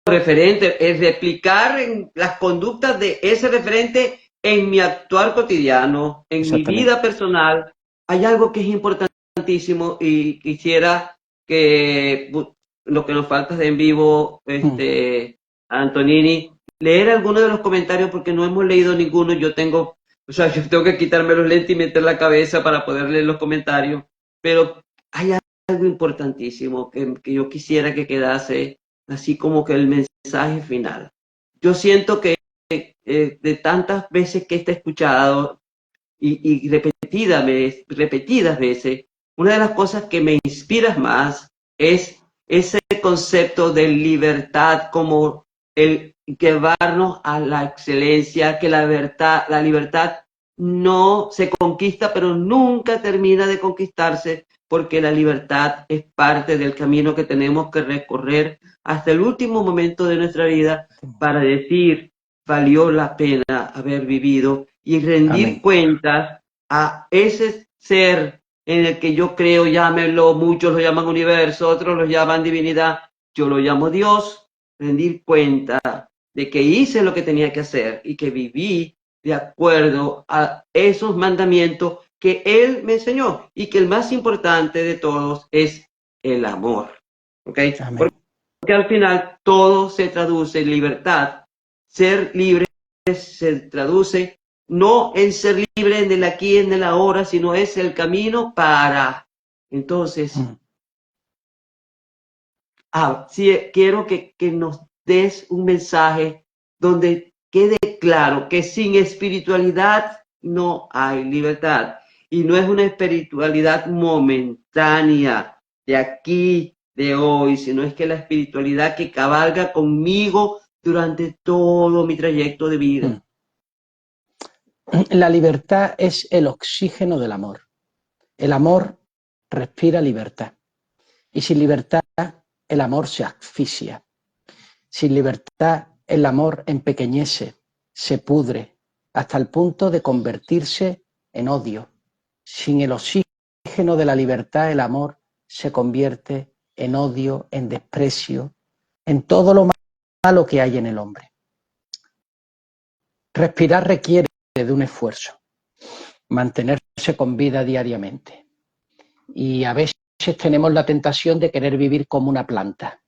referente, es replicar las conductas de ese referente en mi actuar cotidiano, en mi vida personal, hay algo que es importantísimo y quisiera que lo que nos falta de en vivo, Antonini, leer algunos de los comentarios porque no hemos leído ninguno. Yo tengo, o sea, yo tengo que quitarme los lentes y meter la cabeza para poder leer los comentarios, pero hay algo importantísimo que yo quisiera que quedase así como que el mensaje final. Yo siento que de tantas veces que he escuchado y repetidas veces, una de las cosas que me inspira más es ese concepto de libertad como el llevarnos a la excelencia, que la libertad no se conquista, pero nunca termina de conquistarse, porque la libertad es parte del camino que tenemos que recorrer hasta el último momento de nuestra vida para decir, valió la pena haber vivido y rendir Amén. cuentas a ese ser en el que yo creo, llámenlo, muchos lo llaman universo, otros lo llaman divinidad, yo lo llamo Dios, rendir cuenta de que hice lo que tenía que hacer y que viví de acuerdo a esos mandamientos que Él me enseñó y que el más importante de todos es el amor. ¿Ok? Amén. Porque al final todo se traduce en libertad. Ser libre se traduce no en ser libre en el aquí, en el ahora, sino es el camino para. Entonces, sí, quiero que nos des un mensaje donde quede claro que sin espiritualidad no hay libertad. Y no es una espiritualidad momentánea de aquí, de hoy, sino es que la espiritualidad que cabalga conmigo durante todo mi trayecto de vida. La libertad es el oxígeno del amor. El amor respira libertad. Y sin libertad, el amor se asfixia. Sin libertad, el amor empequeñece, se pudre, hasta el punto de convertirse en odio. Sin el oxígeno de la libertad, el amor se convierte en odio, en desprecio, en todo lo malo que hay en el hombre. Respirar requiere de un esfuerzo, mantenerse con vida diariamente. Y a veces tenemos la tentación de querer vivir como una planta,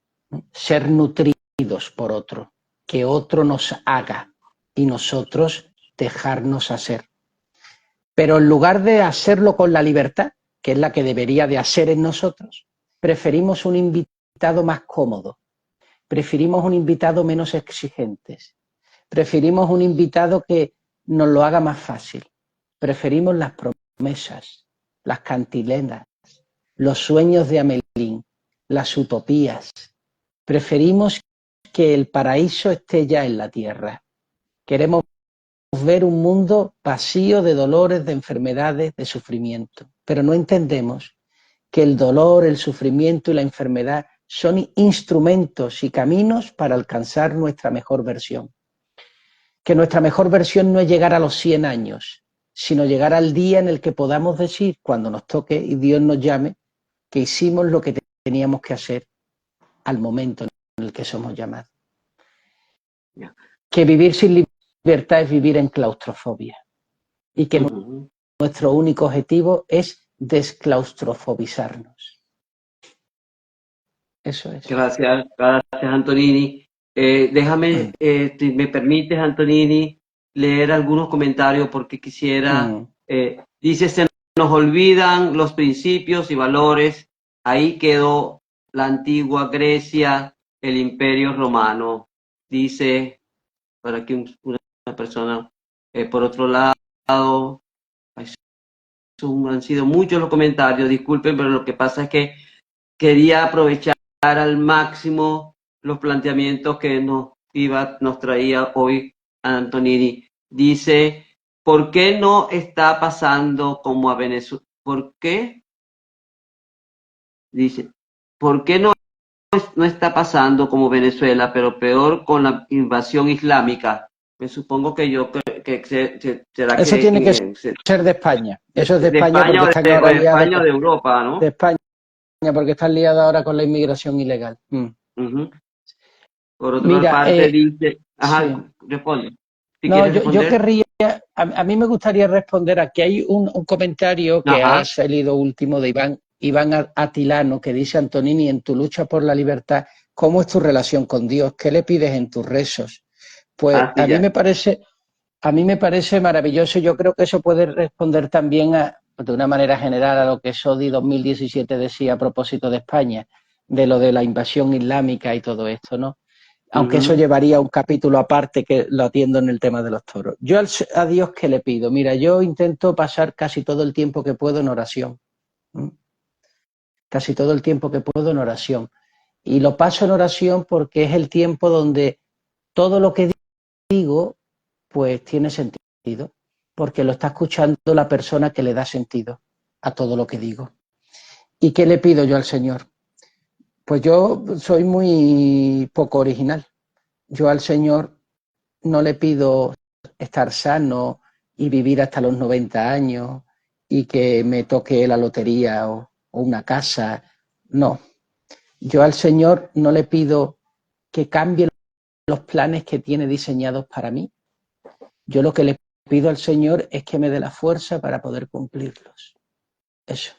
ser nutridos por otro, que otro nos haga y nosotros dejarnos hacer. Pero en lugar de hacerlo con la libertad, que es la que debería de hacer en nosotros, preferimos un invitado más cómodo, preferimos un invitado menos exigente, preferimos un invitado que nos lo haga más fácil, preferimos las promesas, las cantilenas, los sueños de Amelín, las utopías. Preferimos que el paraíso esté ya en la tierra. Queremos ver un mundo vacío de dolores, de enfermedades, de sufrimiento. Pero no entendemos que el dolor, el sufrimiento y la enfermedad son instrumentos y caminos para alcanzar nuestra mejor versión. Que nuestra mejor versión no es llegar a los 100 años, sino llegar al día en el que podamos decir, cuando nos toque y Dios nos llame, que hicimos lo que teníamos que hacer al momento en el que somos llamados. Que vivir sin libertad es vivir en claustrofobia y que nuestro único objetivo es desclaustrofobizarnos. Eso es. Gracias, Antonini. Déjame, si me permites, Antonini, leer algunos comentarios porque quisiera, dice, se nos olvidan los principios y valores, ahí quedó la antigua Grecia, el Imperio Romano, dice, para aquí una persona, por otro lado, han sido muchos los comentarios, disculpen, pero lo que pasa es que quería aprovechar al máximo los planteamientos que nos traía hoy Antonini. Dice, ¿por qué no está pasando como a Venezuela? ¿Por qué? Dice, ¿por qué no está pasando como Venezuela, pero peor con la invasión islámica? Me supongo que será eso que tiene que ser de España. Eso es de España España, porque están ahora liados. España o de Europa, ¿no? De España, porque están liados ahora con la inmigración ilegal. Por otra parte, dice... Ajá, sí. responde. No, yo querría, a mí me gustaría responder. Aquí hay un comentario que Ajá. ha salido último de Iván Atilano, que dice: Antonini, en tu lucha por la libertad, ¿cómo es tu relación con Dios? ¿Qué le pides en tus rezos? Pues Sí, ya. a mí me parece maravilloso. Yo creo que eso puede responder también de una manera general a lo que Sodi 2017 decía a propósito de España, de lo de la invasión islámica y todo esto, ¿no? Aunque eso Ujú. llevaría un capítulo aparte que lo atiendo en el tema de los toros. Yo a Dios, ¿qué le pido? Mira, yo intento pasar casi todo el tiempo que puedo en oración. ¿Mm? Casi todo el tiempo que puedo en oración. Y lo paso en oración porque es el tiempo donde todo lo que digo, pues tiene sentido, porque lo está escuchando la persona que le da sentido a todo lo que digo. ¿Y qué le pido yo al Señor? Pues yo soy muy poco original. Yo al Señor no le pido estar sano y vivir hasta los 90 años y que me toque la lotería o una casa. No, yo al Señor no le pido que cambie los planes que tiene diseñados para mí. Yo lo que le pido al Señor es que me dé la fuerza para poder cumplirlos. Eso,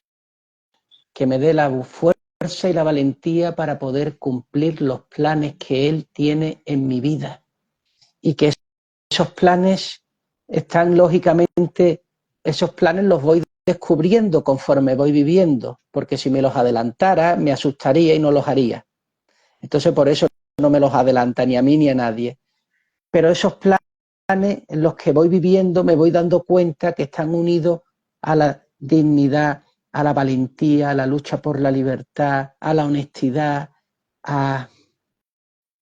que me dé la fuerza y la valentía para poder cumplir los planes que Él tiene en mi vida. Y que esos planes están lógicamente, esos planes los voy descubriendo conforme voy viviendo, porque si me los adelantara me asustaría y no los haría. Entonces por eso no me los adelanta ni a mí ni a nadie. Pero esos planes en los que voy viviendo me voy dando cuenta que están unidos a la dignidad, a la valentía, a la lucha por la libertad, a la honestidad, a,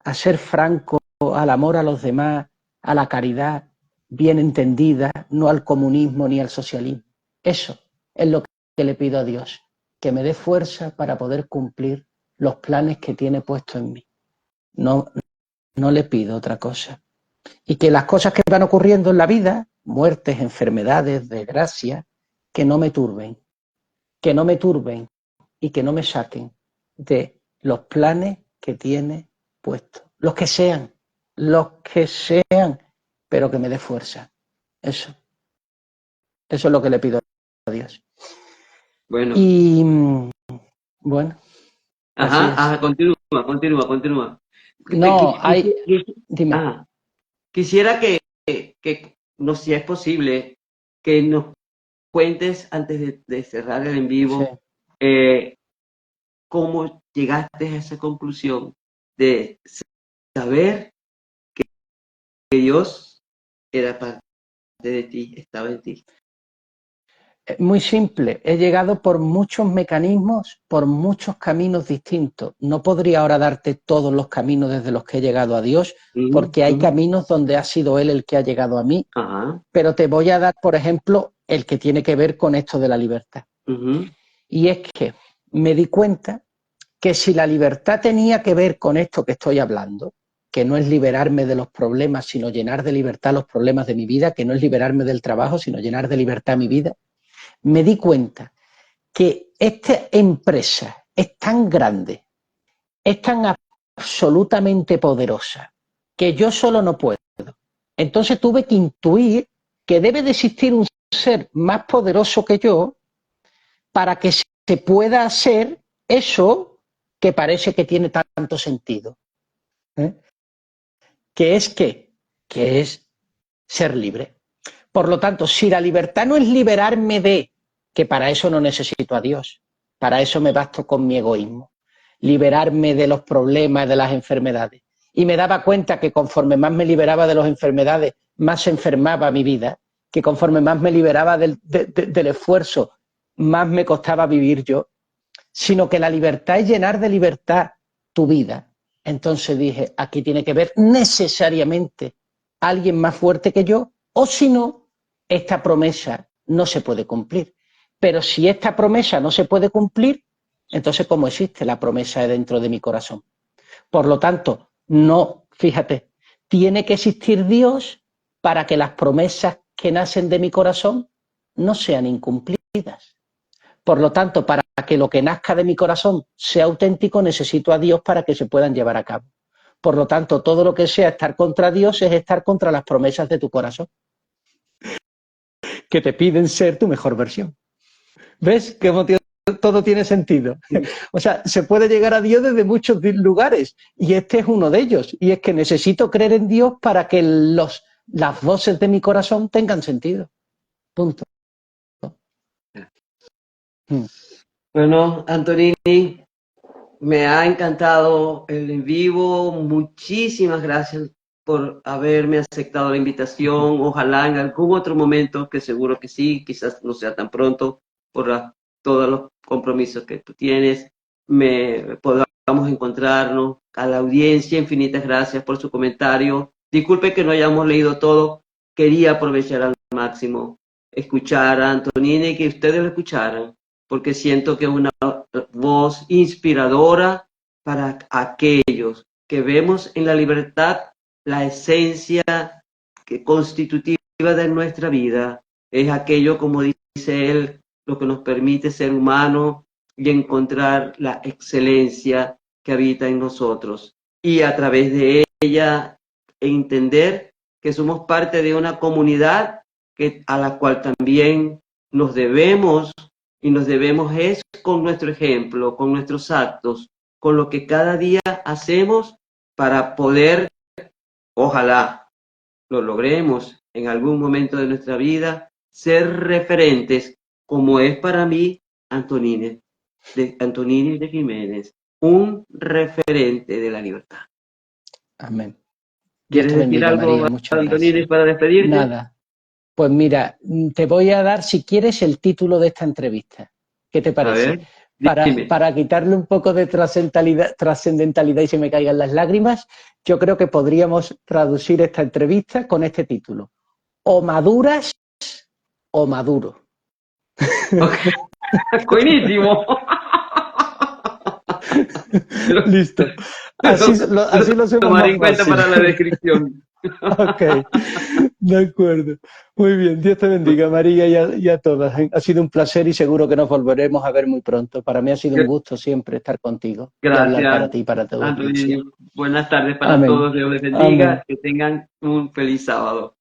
a ser franco, al amor a los demás, a la caridad bien entendida, no al comunismo ni al socialismo. Eso es lo que le pido a Dios, que me dé fuerza para poder cumplir los planes que tiene puesto en mí. No, no le pido otra cosa. Y que las cosas que van ocurriendo en la vida, muertes, enfermedades, desgracias, que no me turben, que no me turben y que no me saquen de los planes que tiene puestos. Los que sean, pero que me dé fuerza. Eso es lo que le pido a Dios. Bueno. Y bueno, así Ajá, es. ajá, continúa. No, dime. Ajá. Quisiera que, no sé si es posible, que nos cuentes antes de cerrar el en Sí. vivo, cómo llegaste a esa conclusión de saber que Dios era parte de ti, estaba en ti. Muy simple, he llegado por muchos mecanismos, por muchos caminos distintos. No podría ahora darte todos los caminos desde los que he llegado a Dios, Ujú, porque hay ujú. caminos donde ha sido Él el que ha llegado a mí, Ajá. pero te voy a dar, por ejemplo, el que tiene que ver con esto de la libertad. Ujú. Y es que me di cuenta que si la libertad tenía que ver con esto que estoy hablando, que no es liberarme de los problemas, sino llenar de libertad los problemas de mi vida, que no es liberarme del trabajo, sino llenar de libertad mi vida, me di cuenta que esta empresa es tan grande, es tan absolutamente poderosa, que yo solo no puedo. Entonces tuve que intuir que debe de existir un ser más poderoso que yo para que se pueda hacer eso que parece que tiene tanto sentido. ¿Eh? Que es que es ser libre. Por lo tanto, si la libertad no es liberarme de, que para eso no necesito a Dios, para eso me basto con mi egoísmo, liberarme de los problemas, de las enfermedades. Y me daba cuenta que conforme más me liberaba de las enfermedades, más se enfermaba mi vida, que conforme más me liberaba del esfuerzo, más me costaba vivir yo, sino que la libertad es llenar de libertad tu vida. Entonces dije, aquí tiene que ver necesariamente alguien más fuerte que yo, o si no, esta promesa no se puede cumplir. Pero si esta promesa no se puede cumplir, entonces ¿cómo existe la promesa dentro de mi corazón? Por lo tanto, no, fíjate, tiene que existir Dios para que las promesas que nacen de mi corazón no sean incumplidas. Por lo tanto, para que lo que nazca de mi corazón sea auténtico, necesito a Dios para que se puedan llevar a cabo. Por lo tanto, todo lo que sea estar contra Dios es estar contra las promesas de tu corazón. que te piden ser tu mejor versión. ¿Ves cómo todo tiene sentido? O sea, se puede llegar a Dios desde muchos lugares y este es uno de ellos. Y es que necesito creer en Dios para que las voces de mi corazón tengan sentido. Punto. Bueno, Antonini, me ha encantado el en vivo. Muchísimas gracias por haberme aceptado la invitación. Ojalá en algún otro momento, que seguro que sí, quizás no sea tan pronto, por todos los compromisos que tú tienes, podamos encontrarnos. A la audiencia, infinitas gracias por su comentario. Disculpe que no hayamos leído todo. Quería aprovechar al máximo, escuchar a Antonini y que ustedes lo escucharan, porque siento que es una voz inspiradora para aquellos que vemos en la libertad la esencia constitutiva de nuestra vida. Es aquello, como dice él, lo que nos permite ser humanos y encontrar la excelencia que habita en nosotros. Y a través de ella entender que somos parte de una comunidad a la cual también nos debemos, y nos debemos es con nuestro ejemplo, con nuestros actos, con lo que cada día hacemos para poder, ojalá lo logremos en algún momento de nuestra vida, ser referentes, como es para mí Antonini de Jiménez, un referente de la libertad. Amén. Dios ¿Quieres te decir bendiga, algo, María. Muchas Antonini, gracias. para despedirte? Nada. Pues mira, te voy a dar, si quieres, el título de esta entrevista. ¿Qué te parece? A ver, dime. Para quitarle un poco de trascendentalidad y se me caigan las lágrimas, yo creo que podríamos traducir esta entrevista con este título. O maduras o maduro. Okay. Buenísimo. Listo. Así lo hacemos tomar más en cuenta fácil. para la descripción. Ok, de acuerdo. Muy bien, Dios te bendiga, María, y a todas. Ha sido un placer y seguro que nos volveremos a ver muy pronto. Para mí ha sido un gusto siempre estar contigo y hablar para Gracias, ti y para toda la audiencia. Antonio. Buenas tardes para Amén. todos. Dios les bendiga. Amén. Que tengan un feliz sábado.